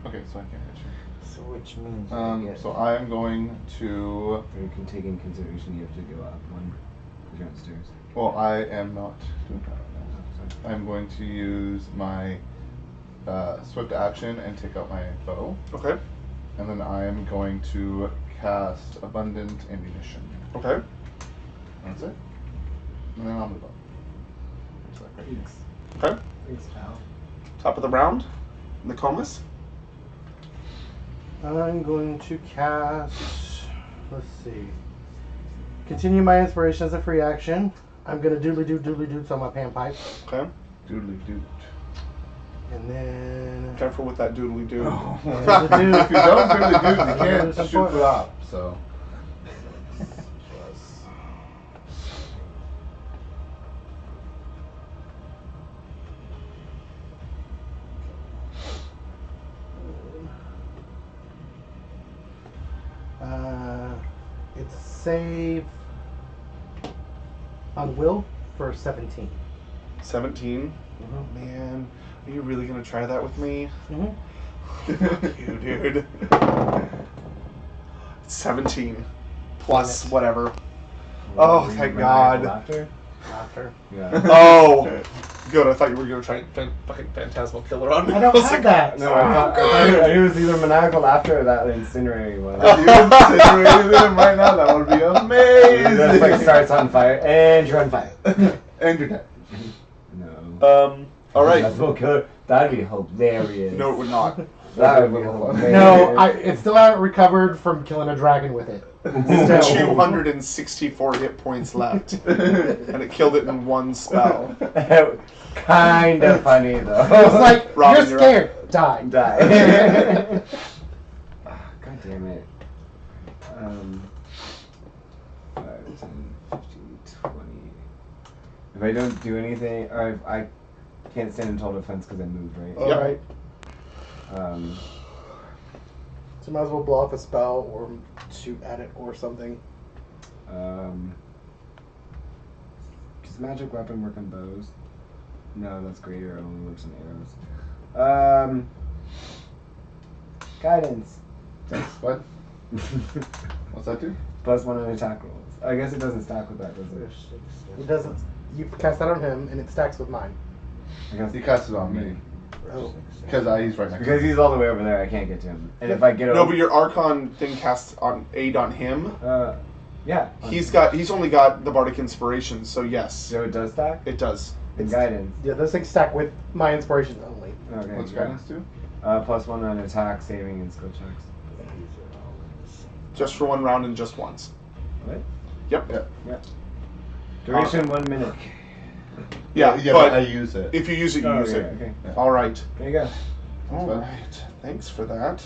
Okay, so I can't hit you. So which means So I am going to. Or you can take in consideration you have to go up one because you're on stairs. Well, I am not doing that right now. I'm going to use my swift action and take out my bow, Okay. and then I am going to cast Abundant Ammunition. Okay. That's it. And then I'll move on. Just like right here. Okay. Thanks, pal. Top of the round. Nicomas. I'm going to cast. Let's see. Continue my inspiration as a free action. I'm gonna doodly doo on my panpipe, Okay. Doodly doot. and then. Careful with that doodly doo. If you don't doodly doot, you can't Some shoot point. it up. So. It's save on will for 17. 17. Mm-hmm. Man, are you really gonna try that with me? Mm-hmm. Fuck you, dude. 17 plus whatever. Oh, thank God. Laughter? Laughter. Yeah. Oh, good. I thought you were gonna try fucking Phantasmal Killer on me. I don't have that. No, I knew it was either maniacal laughter or that incinerating one. If you incinerated him right now, that would be amazing. Just like starts on fire and you're on fire. And you're dead. No. All right. Phantasmal killer. That'd be hilarious. No, it would not. That would be hilarious. No, it still haven't recovered from killing a dragon with it. Still. 264 hit points left, and it killed it in one spell. Kind of funny though. It's like, Robin, you're you're scared. Die. Die. God damn it. 5, 10, 15, 20. If I don't do anything, or if I can't stand in total defense because I moved, right? Alright. So might as well blow off a spell or shoot at it or something. Does magic weapon work on bows? No, that's greater. It only works on arrows. Guidance. Thanks, bud. What's that do? +1 on attack rolls. I guess it doesn't stack with that, does it? It doesn't. You cast that on him, and it stacks with mine. I guess He casts it on me. Oh. Because he's right next to because me. he's all the way over there. I can't get to him. And if I get No, over, but your Archon thing casts on aid on him. yeah. He's only got the Bardic Inspiration, so yes, So it does stack. it does. And guidance. Yeah, those things stack with my inspirations only. Okay. What's guidance do? +1 on attack, saving, and skill checks. Just for 1 round and just once. What? Yep. Duration 1 minute. Yeah, but I but use it. if you use it, you Oh, use yeah, it. okay. All right. There you go. All bud. right. Thanks for that.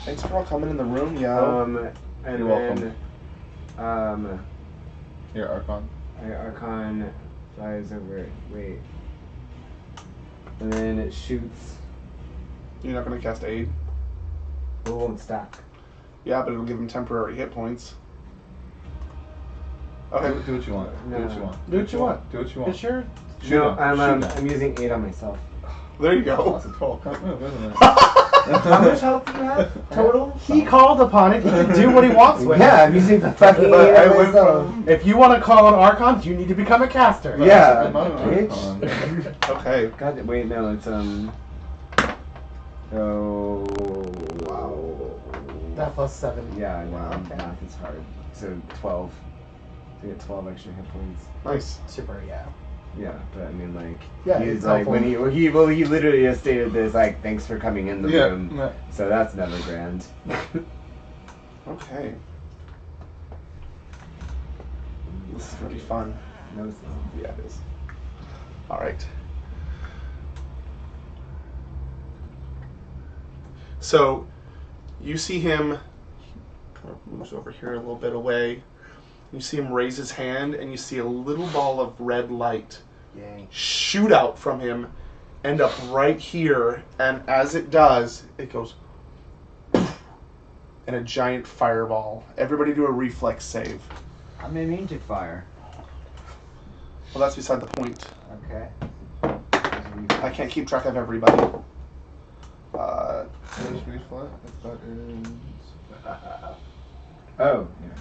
Thanks for all coming in the room. Yeah. And You're then, welcome. Here, Archon. Archon flies over. Wait. And then it shoots. You're not gonna cast aid. It won't stack. Yeah, but it'll give him temporary hit points. Okay. Do what you want. Do what you want. Do what you want. Do what you want. It's your. Shoot No, him. I'm Shoot him. using 8 on myself. There you Oh, go. that's a 12. Can't move, isn't it? How much health do you have total? He called upon it. He can do what he wants with Yeah, it. I'm using the fucking But 8 I on went myself. If you want to call on Archons, you need to become a caster. Yeah, I'm not an bitch. Okay. God, wait, no, it's Oh, wow. That +7. Yeah, no, Wow. math is hard. So 12. So you get 12 extra hit points. Nice. Super, yeah. Yeah, but I mean, like, Yeah, he's it's like, helpful. when he literally just stated this, like, thanks for coming in the Yeah. room. Yeah. So that's never grand. Okay. This is gonna be fun. No, it's not. Yeah, it is. All right. So, you see him kind of moves over here a little bit away. You see him raise his hand, and you see a little ball of red light Yay. shoot out from him, end up right here, and as it does, it goes and a giant fireball. Everybody do a reflex save. I'm immune to fire. Well, that's beside the point. Okay. I can't keep track of everybody. Finish me flat. That is. Oh, yeah.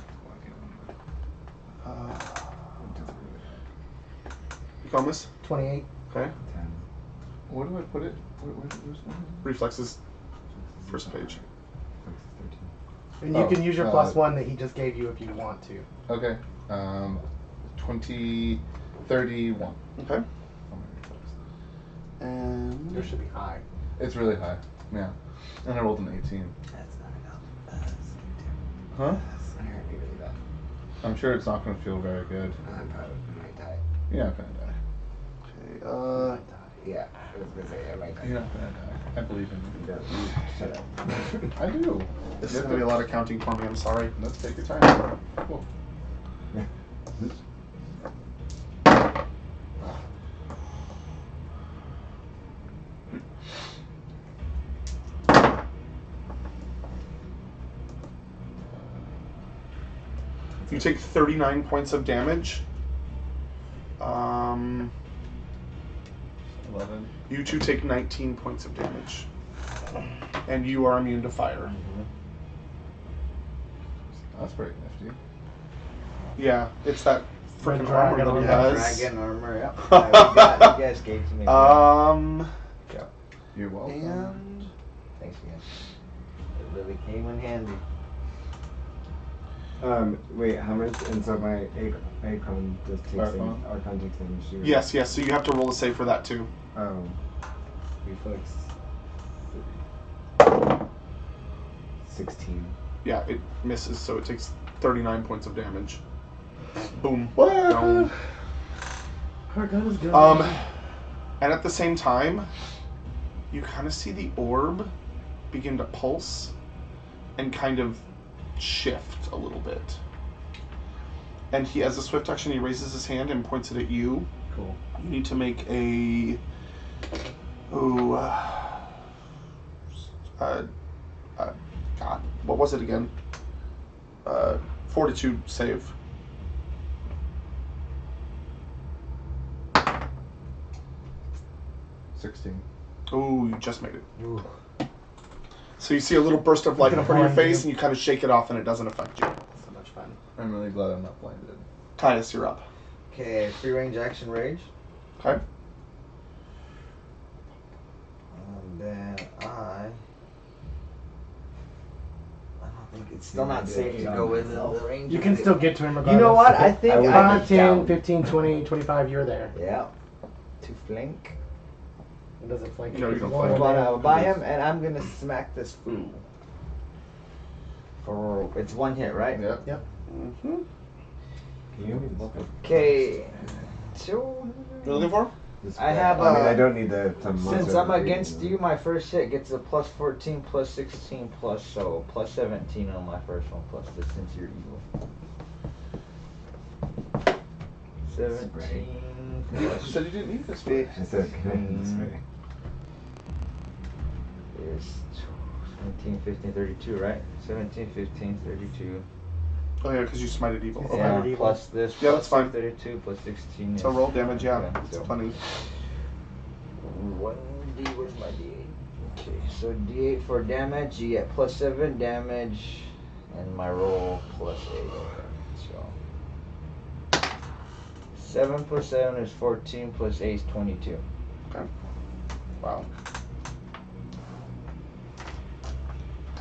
Comus? 28. Okay. 10. Where do I put it? Where's my... Reflexes. First page. 13. And you Oh, can use your +1 that he just gave you if you want to. Okay. 20, 31. Okay. Oh, my reflex. And Yours should be high. It's really high. Yeah. And I rolled an 18. That's not enough. Huh? That hurt me really bad. I'm sure it's not going to feel very good. I'm probably might die. You're not going to die. okay, Yeah, I was gonna say I might die. You're not going to die. I believe in you. No, shut up. I do. this is gonna be a lot of counting for me. I'm sorry. Let's take your time. Cool. You take 39 points of damage. 11. You two take 19 points of damage. And you are immune to fire. That's pretty nifty. Yeah, it's that freaking Red armor dragon that he armor. has. Dragon armor, yep. You guys gave to me. You're welcome. And Thanks, guys. It really came in handy. Wait, how much? And so my Archon just takes Archon? Archon takes damage too. yes, so you have to roll a save for that too. Oh. Reflex. 16. Yeah, it misses, so it takes 39 points of damage. Boom. What Down. happened? Archon is good. And at the same time, you kind of see the orb begin to pulse and kind of shift a little bit. And he, as a swift action, he raises his hand and points it at you. Cool. You need to make a God, what was it again? Fortitude save. 16. Ooh, you just made it. Ooh. So you see a little burst of light in Gonna front of your blind face, you. and you kind of shake it off, and it doesn't affect you. So much fun. I'm really glad I'm not blinded. Titus, you're up. Okay, free range action rage. Okay. And then I don't think it's still not safe to go with the range. You can still get to him regardless. You know what? I think I would- I'm 5, 10, down. 15, 20, 25, you're there. Yeah. To flank. It doesn't flank No, you He's don't one flank. Hold on, there. I'll buy him, and I'm gonna smack this fool. For it's one hit, right? Yep. Mm-hmm. Okay. So You're looking for? I have I mean, I a. don't need the. Since I'm against you, my first hit gets a plus 14, plus 16, so plus 17 on my first one, plus this since you're evil. 17 You plus said you didn't need this way. I said, can I this way? is 17, 15, 32, right? 17, 15, 32. Oh yeah, because you smited evil. Okay. Yeah, evil. plus this, Yeah, plus that's fine. 32, plus 16. So is- roll damage, yeah. Okay, It's so plenty. 1d, where's my d8? Okay, so d8 for damage, you get plus 7 damage, and my roll plus 8. So 7 plus 7 is 14, plus 8 is 22. Wow.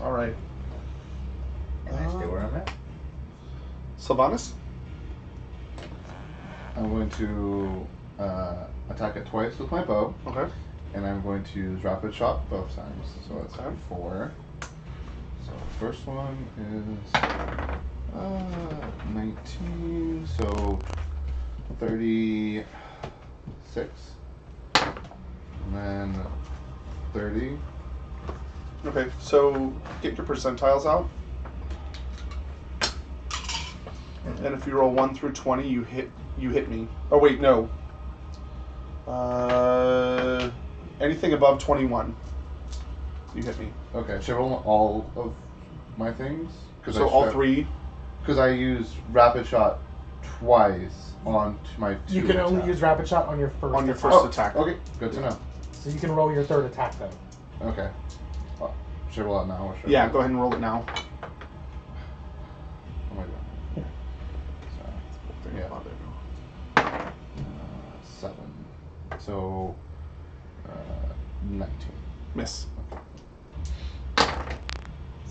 All right. And I stay where I'm at. Sylvanas? I'm going to attack it twice with my bow, Okay. and I'm going to use rapid shot both times. So it's Okay. 4. So the first one is 19, so 36, and then 30. Okay, so get your percentiles out. And if you roll 1 through 20, you hit me. Oh wait, no. Anything above 21, you hit me. Okay, should I roll all of my things? So all 3. Because I used rapid shot twice on my 2 You can only attacks. use rapid shot on your first On your attack. first attack. Okay, good to know. So you can roll your third attack though. Okay. Should I roll it now or should I Yeah, roll it? go ahead and roll it now. Oh my god. So, yeah. 7. So, 19. Miss.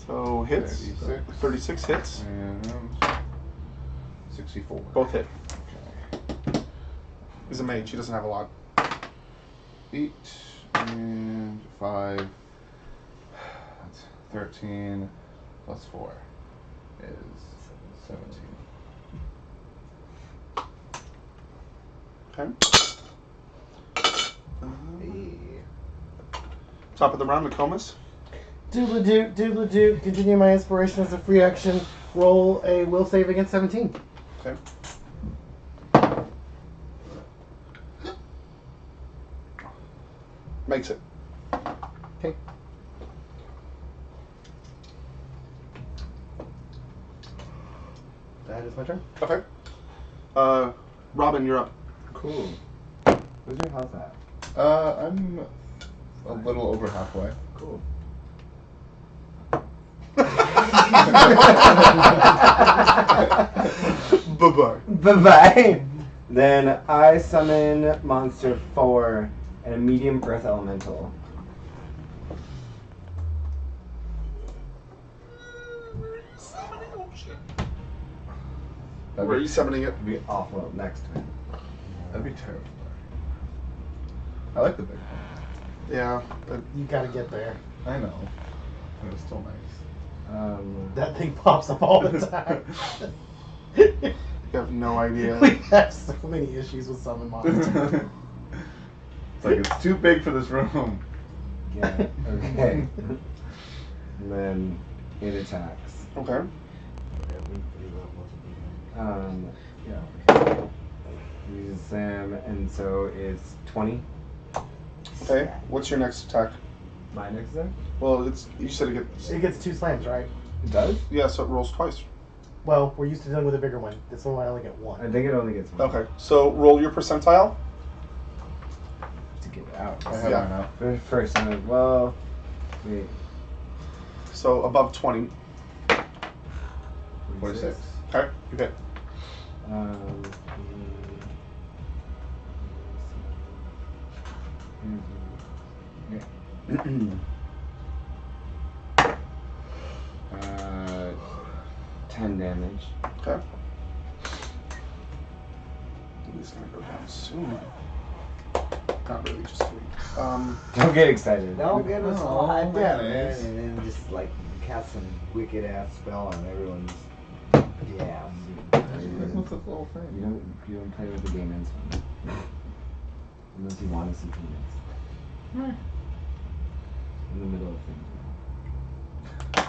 So hits. 36. 36 hits. And 64. Both hit. Okay. He's a mage. He doesn't have a lot. 8 and 5. That's 13 plus 4 is 17. Okay. Top of the round, McComas. Doodle-doo, doodle-doo. Continue my inspiration as a free action. Roll a will save against 17. Okay. Makes it. Okay. That is my turn. Okay. Robin, you're up. Cool. Where's your house at? I'm a little over halfway. Cool. Bye-bye. Bye-bye. Then I summon monster 4 and a medium earth elemental. Where are you summoning it? It'd be awful next time. That'd be terrible. I like the big one. Yeah. You gotta get there. I know. But it's still nice. That thing pops up all the time. You have no idea. We have so many issues with summon monsters. It's like it's too big for this room. Yeah, okay. And then it attacks. Okay. Yeah. Uses them, and so it's 20. Okay. What's your next attack? My next attack? Well, it's you said it gets. It gets 2 slams, right? It does? Yeah, so it rolls twice. Well, we're used to dealing with a bigger one. This one I only get 1. I think it only gets 1. Okay. So roll your percentile. To get out. I have Yeah. mine out. First, I'm like, well, wait. So above 20. 46. Okay, you hit. uh, 10 damage. Okay. He's gonna go down soon. Not really, just wait. Don't get excited. Don't get us all hyped Oh, up, man, nice. and then just like cast some wicked ass spell on everyone's. Yeah. What's the little thing? You don't play with the game ends unless you want to see peanuts. In the middle of things.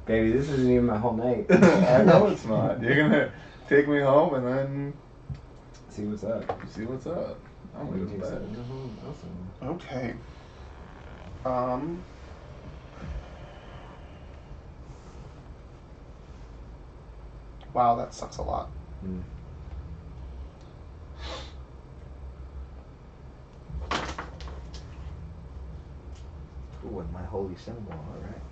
Baby, this isn't even my whole night. I know it's not. You're gonna take me home and then See what's up. see what's up. I'm You gonna take go to something bed. home also. Okay. Wow, that sucks a lot. Mm. Ooh, and my holy symbol, alright.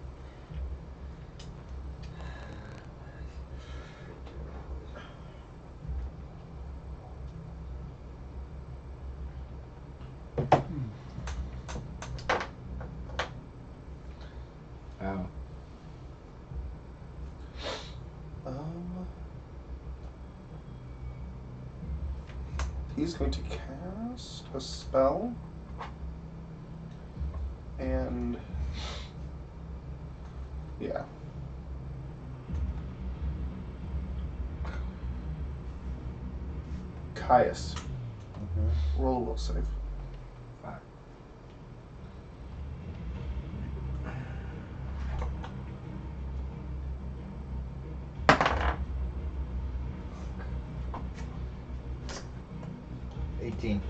Ow. He's going to cast a spell. And yeah. Caius. Roll a will save. 5. $18.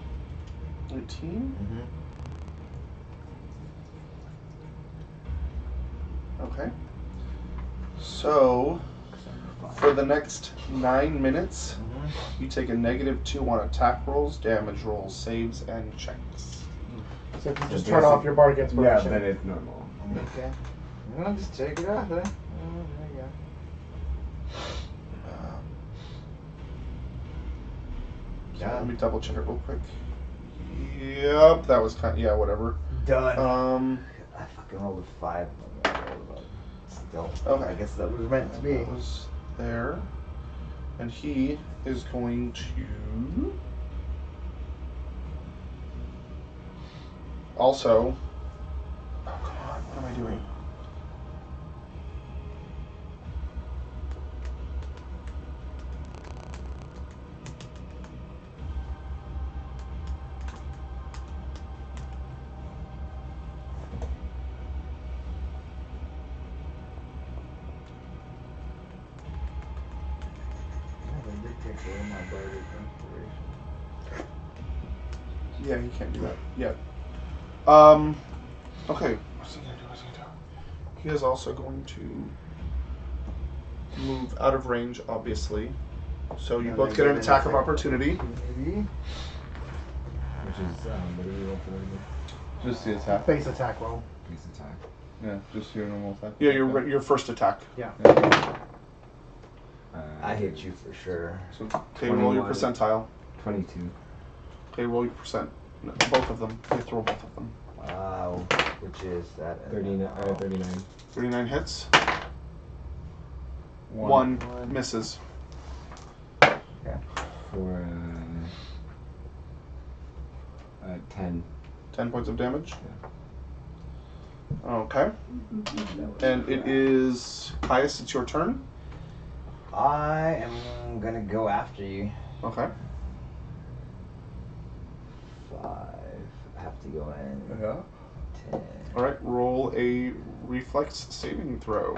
18. Mm-hmm. Okay. So for the next 9 minutes, you take a -2 on attack rolls, damage rolls, saves, and checks. So if you just turn off your bardic Yeah, inspiration. then it's normal. Okay. Well, just take it off, then. Oh, there you go. So let me double check it real quick. Yep, that was kind of, yeah, whatever. Done. I fucking rolled a 5. Still. Okay. I guess that was meant to be. That was there. And he is going to also. Oh, come on. What am I doing? They did take away my bardic inspiration. Yeah, he can't do that yet. Okay. What's he gonna do? He is also going to move out of range, obviously. So you And both then get get an an attack of attack. opportunity. Maybe. Which is, what do we roll for again? Just the attack. Face attack roll. Base attack. Yeah, just your normal attack. Yeah, your first attack. Yeah. I hit you for sure. So okay, roll your 21. percentile. 22. Okay, roll your percent. No, both of them. You have to roll both of them. Wow. Which is that? 39. 39 hits. One. One misses. For 10. 10 points of damage. Okay. And it is Caius, it's your turn. I am gonna go after you. Okay. 5. I have to go in. Yeah. 10. Alright, roll a reflex saving throw.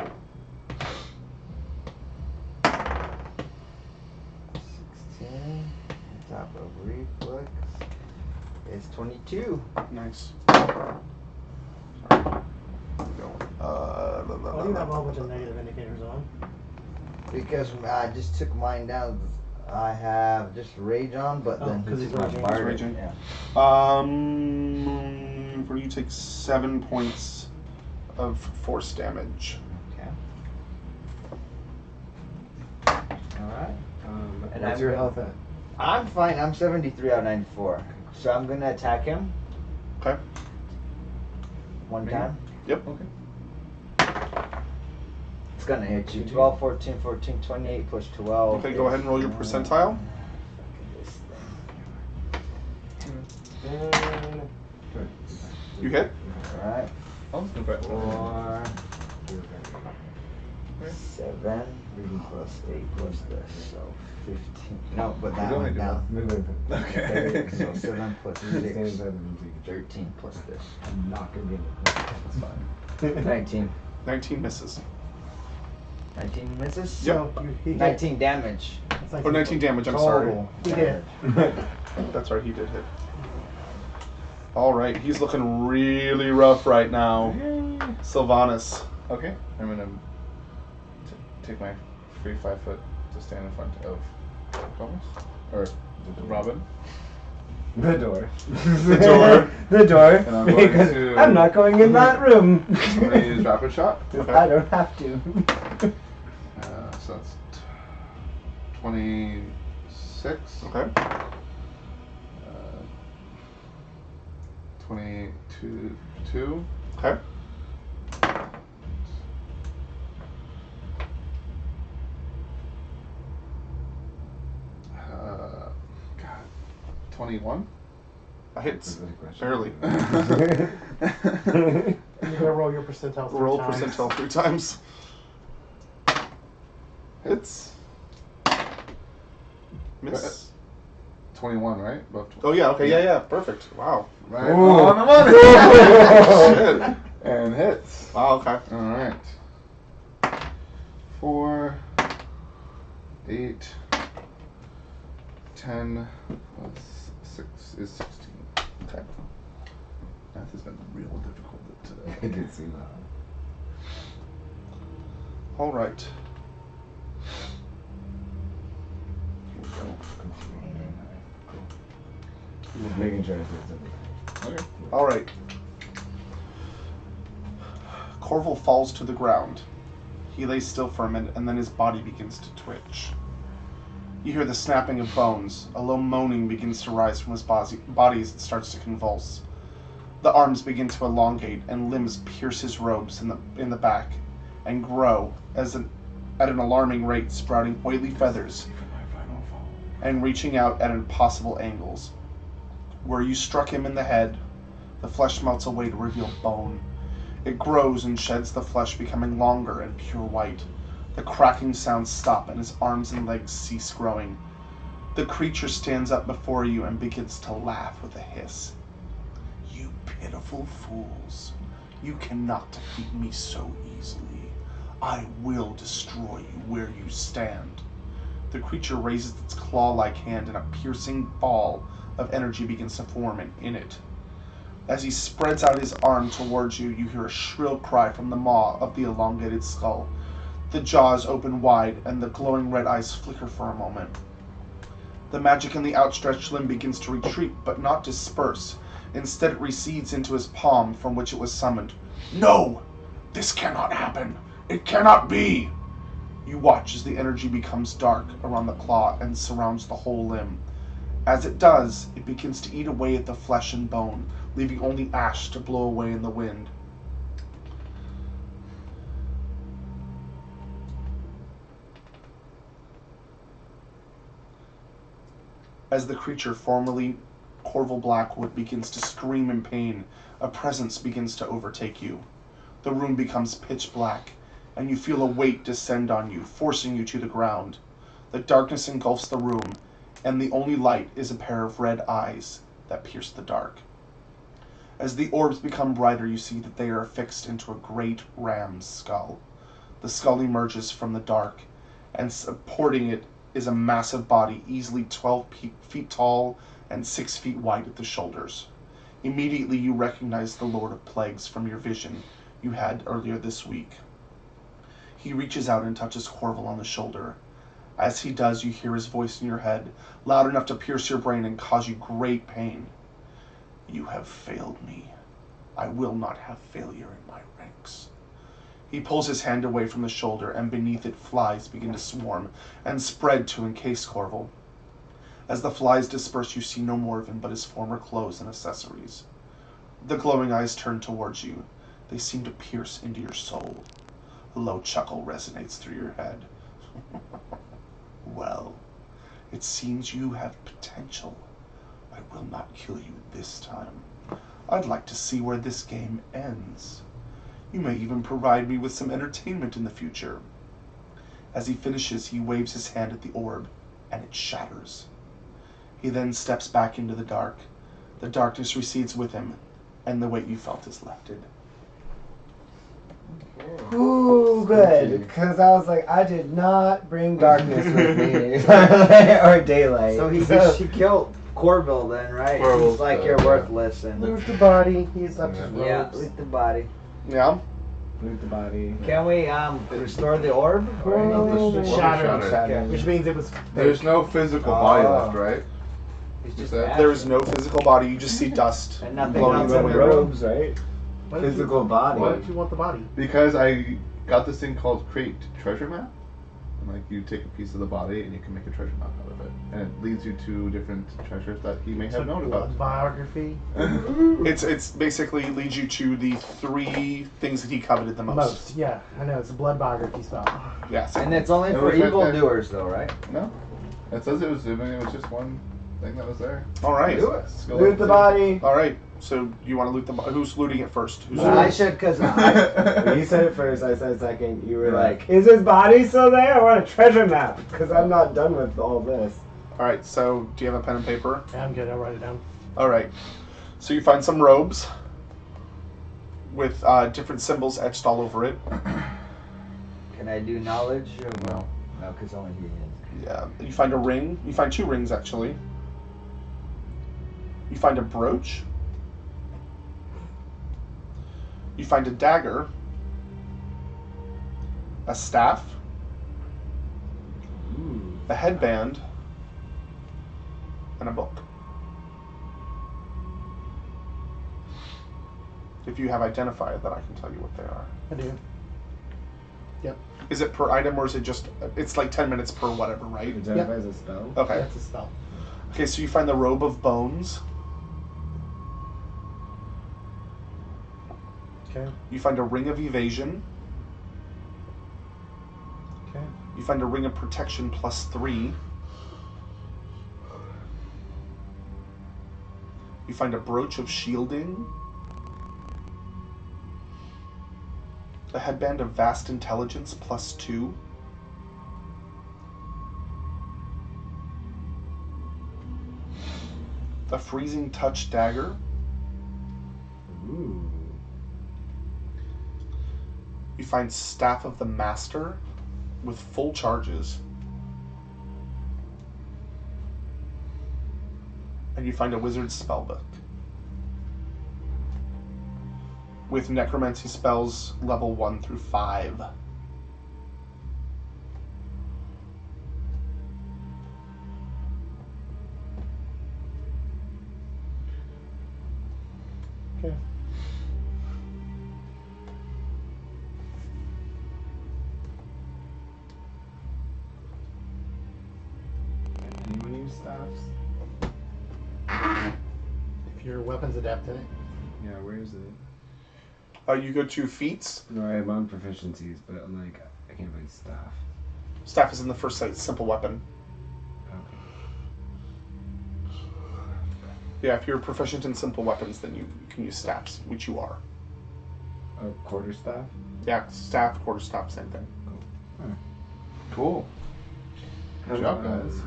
16. On top of reflex is 22. Nice. Sorry. Why do you have a whole bunch of negative indicators on? Because I just took mine down. I have just rage on, but Oh, then 'cause he's he's my raging. bardic, He's raging. Yeah. For you take 7 points of force damage. Okay. Alright. And What's I'm your gonna- health at? I'm fine. I'm 73 out of 94. So I'm gonna attack him. Okay. One Me? time. Yep. Okay. It's gonna hit you. 12, 14, 14, 28 plus 12. Okay, go ahead and roll your percentile. You hit. Alright. I'll just invite 4, 7, plus 8 plus this. So 15. No, but that You only went do down. Okay. So 7 plus 6. 13 plus this. I'm not gonna be able to. That's fine. 19. 19 misses. 19 misses? Yep. So he hit. 19 damage. It's like Or 19 damage, I'm sorry. Total He did. damage. That's right, he did hit. Alright, he's looking really rough right now. Sylvanas. Okay, I'm gonna take my free 5 foot to stand in front of Thomas or Robin. The door. The door. The door. And I'm going Because to- I'm not going in that room. I'm gonna use rapid shot. Okay. I don't have to. So that's 26. Okay. 22. Okay. God, 21. That hits. Barely. You're gonna roll your percentile 3 Roll times. percentile 3 times. Hits. Miss. 21, right? Above Oh yeah, okay, yeah, perfect. Wow. Right Ooh. on the money. Shit. And hits. Wow, okay. All right. 4, 8, 10 plus 6 is 16. Okay. Math has been real difficult I today. did see that. All right. Just making sure I said something. Okay. All right. Corval falls to the ground. He lays still for a minute, and then his body begins to twitch. You hear the snapping of bones. A low moaning begins to rise from his body as it starts to convulse. The arms begin to elongate, and limbs pierce his robes in the back, and grow at an alarming rate, sprouting oily feathers and reaching out at impossible angles. Where you struck him in the head, the flesh melts away to reveal bone. It grows and sheds the flesh, becoming longer and pure white. The cracking sounds stop, and his arms and legs cease growing. The creature stands up before you and begins to laugh with a hiss. You pitiful fools. You cannot defeat me so easily. I will destroy you where you stand. The creature raises its claw-like hand, and a piercing ball of energy begins to form in it. As he spreads out his arm towards you, you hear a shrill cry from the maw of the elongated skull. The jaws open wide, and the glowing red eyes flicker for a moment. The magic in the outstretched limb begins to retreat, but not disperse. Instead, it recedes into his palm, from which it was summoned. No! This cannot happen! It cannot be! You watch as the energy becomes dark around the claw and surrounds the whole limb. As it does, it begins to eat away at the flesh and bone, leaving only ash to blow away in the wind. As the creature, formerly Corval Blackwood, begins to scream in pain, a presence begins to overtake you. The room becomes pitch black, and you feel a weight descend on you, forcing you to the ground. The darkness engulfs the room, and the only light is a pair of red eyes that pierce the dark. As the orbs become brighter, you see that they are affixed into a great ram's skull. The skull emerges from the dark, and supporting it is a massive body, easily 12 feet tall and 6 feet wide at the shoulders. Immediately you recognize the Lord of Plagues from your vision you had earlier this week. He reaches out and touches Corval on the shoulder. As he does, you hear his voice in your head, loud enough to pierce your brain and cause you great pain. You have failed me. I will not have failure in my ranks. He pulls his hand away from the shoulder, and beneath it flies begin to swarm and spread to encase Corval. As the flies disperse, you see no more of him but his former clothes and accessories. The glowing eyes turn towards you. They seem to pierce into your soul. A low chuckle resonates through your head. Well, it seems you have potential. I will not kill you this time. I'd like to see where this game ends. You may even provide me with some entertainment in the future. As he finishes, he waves his hand at the orb, and it shatters. He then steps back into the dark. The darkness recedes with him, and the weight you felt is lifted. Ooh, good. Because I was like, I did not bring darkness with me. Or daylight. So he killed Corval then, right? Corval's He's like, dead, you're yeah. worthless and Loot the body. He's up his yeah, robes. loot the body. Yeah? Loot the body. Can we restore the orb? Or Oh, the orb shattered. shattered. Which means it was There's no physical body left, right? it's Is just that- There is no physical body, you just see dust. and nothing Blowing else in in the the wind. room. Robes, right? Why did Physical body. Why did you want the body? Because I got this thing called Create Treasure Map. And like you take a piece of the body and you can make a treasure map out of it. And it leads you to different treasures that he may have known about. Blood biography. It's basically leads you to the 3 things that he coveted the most. Yeah, I know. It's a blood biography spell. Yes. And it's only It for was right there. evildoers, though, right? No. It says it was just one thing that was there. Alright. Do it. Skill Loot the level body. Alright. So you want to loot the who's looting it first? Who's I should, because You said it first, I said second. You were Yeah. like, is his body still there? I want a treasure map. Because I'm not done with all this. Alright, so do you have a pen and paper? Yeah, I'm good. I'll write it down. Alright. So you find some robes with different symbols etched all over it. can I do knowledge? Or No. No, because only he is. Yeah. You find a ring. You find 2 rings actually. You find a brooch. You find a dagger. A staff. A headband. And a book. If you have identified that, I can tell you what they are. I do. Is it per item or is it just, it's like 10 minutes per whatever, right? Identify as a spell. Okay. That's a spell. Okay, so you find the robe of bones. Okay. You find a ring of evasion. Okay. You find a ring of protection +3. You find a brooch of shielding. A headband of vast intelligence +2. A freezing touch dagger. Ooh. You find Staff of the Master with full charges. And you find a Wizard's Spellbook with Necromancy spells level 1 through 5. Okay. Anyone use staffs? If your weapon's adept in it. Yeah, where is it? You go to feats. No, I have my own proficiencies, but I'm like, I can't find staff. Staff is in the first site, simple weapon. Okay. Yeah, if you're proficient in simple weapons, then you can use staffs, which you are. A quarter staff? Yeah, staff, quarterstaff, same thing. Cool. Good job, guys.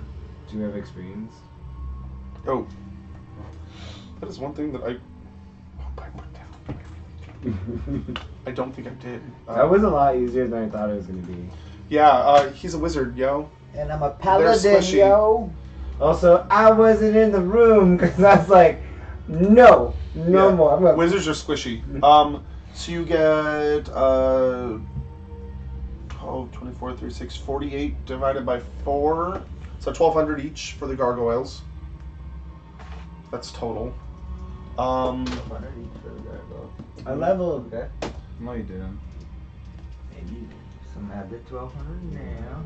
Do you have experience? Oh, that is one thing that I hope I put down. I don't think I did. That was a lot easier than I thought it was going to be. Yeah, he's a wizard, yo. And I'm a paladin, squishy. yo. Also, I wasn't in the room because I was like, no Yeah. more. I'm gonna... Wizards are squishy. So you get, 12, 24, 36, 48 divided by 4. So 1,200 each for the gargoyles. That's total. 100 each for the gargoyle. I leveled. Okay. No, you didn't. Maybe. Some add the 1,200 now.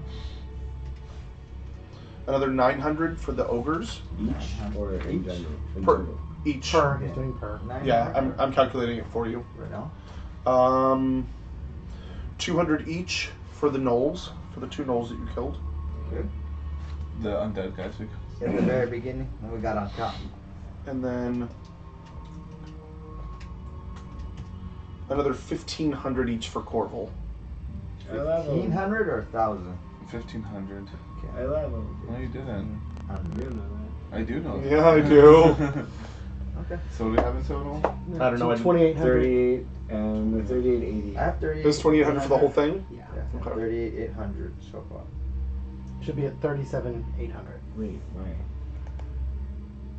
Another 900 for the ogres Each or in Each? general? In Per- total? each. Per. He's doing per. 900 Yeah, I'm calculating it for you. right now. 200 each for the gnolls, for the 2 gnolls that you killed. The undead guys. At the very beginning, when we got on top. And then another 1,500 each for Corval. 1,500 or 1,000? 1,500. I leveled. No, you didn't. You know I do know. Yeah, I do. Okay. So what do we have in total? that. I don't know. So 2,800. 38 and the 3880. I have 38. It was 2,800 for the whole thing? Yeah. Yeah, Okay. 38,800 so far. Should be at 37,800. Wait, wait.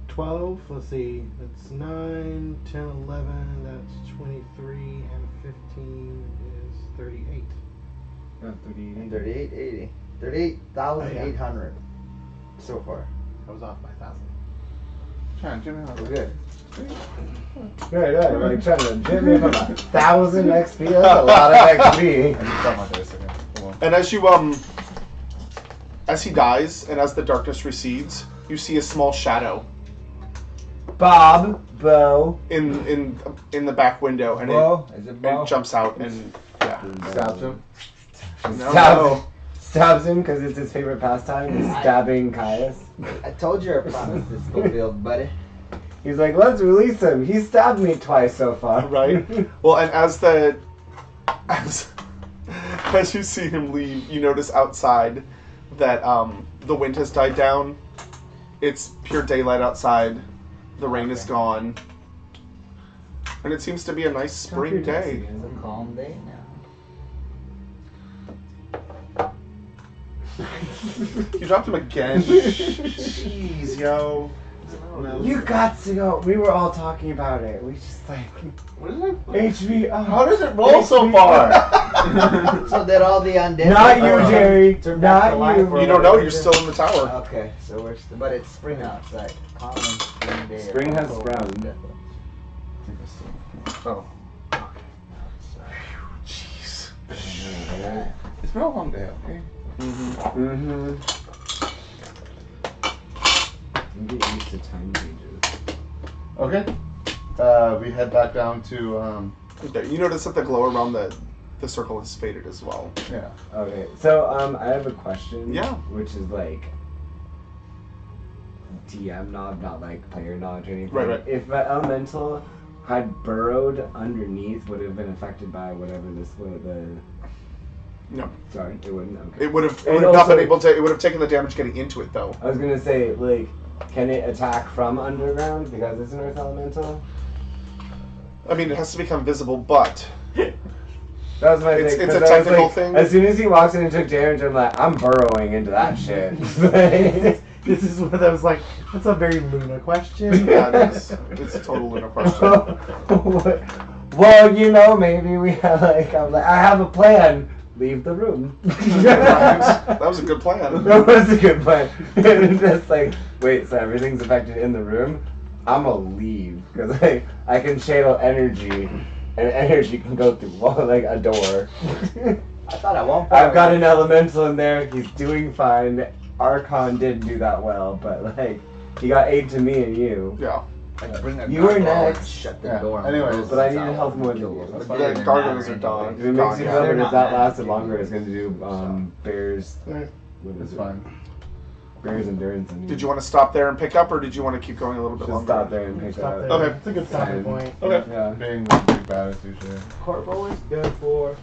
12. Let's see. That's 9, 10, 11. That's 23, and 15 is 38. Not 38. And 3880. 38,800 so far. I was off by 1,000. Trying, Jimmy. We're good. Right, right. Like trying to jam me from 1,000 XP. That's a lot of XP. I just got my dice again. Come on. And as he dies and as the darkness recedes, you see a small shadow Bob, Bo. in the back window, and Bo? Is it Bo? it jumps out and yeah. Stabs him. No. Stabs him because it's his favorite pastime, is stabbing Caius. I told you I promised this fulfilled, buddy. He's like, let's release him. He stabbed me twice so far. Right. Well, and as you see him leave, you notice outside that the wind has died down. It's pure daylight outside. The rain is gone, and it seems to be a nice spring day. It's a calm day now. You dropped him again. Jeez, yo. You got to go. We were all talking about it. We just like What is it? HBO. How does it roll so far? So that all the undead. Not you, are Jerry. turned back to Not life you. or You don't know. whatever. You're still in the tower. Okay, so we're but it's spring outside. Calm and spring day. Spring has sprung. Oh. Jeez. It's been a long day, okay? Mm-hmm. You get used to time changes. Okay. We head back down to, Okay. You notice that the glow around the circle has faded as well. yeah. Okay, so I have a question. Yeah. Which is like DM knowledge, not like player knowledge or anything. Right. If an elemental had burrowed underneath, would it have been affected by whatever this was? No. Sorry, it wouldn't. Okay. It would have And not also- been able to. It would have taken the damage getting into it though. I was gonna say, like, can it attack from underground because it's an earth elemental? I mean, it has to become visible, but That was my It's- thing. it's 'cause a I was technical like, thing. As soon as he walks in and took damage, I'm like, I'm burrowing into that shit. This is one of those like, that's a very Luna question. yeah, it's a total Luna question. Well, you know, maybe we have like, I'm like, I have a plan. Leave the room. That was a good plan. That was a good plan. And just like, wait, so everything's affected in the room? I'm gonna leave because I can channel energy, and energy can go through like a door. I thought at one point I've got an elemental in there. He's doing fine. Archon didn't do that well, but like he got aid to me and you. Yeah. Like, bring a You were gargoyle and next. Shut the Yeah, door. and anyways. close But I this needed out help more and than kill you. us. That's But fine. it The didn't gargoyles matter are done. If it makes Gone, you yeah. feel They're better, if not that mad lasted at you. longer, it's going to do bears. Right. What is It's it? fine. Bears endurance. Did you want to stop there and pick up, or did you want to keep going a little bit Just longer? stop there and pick Stop up? there. Okay. It's a good stopping Fine. point. Okay. Yeah. Being the big bad as usual. Corval is good for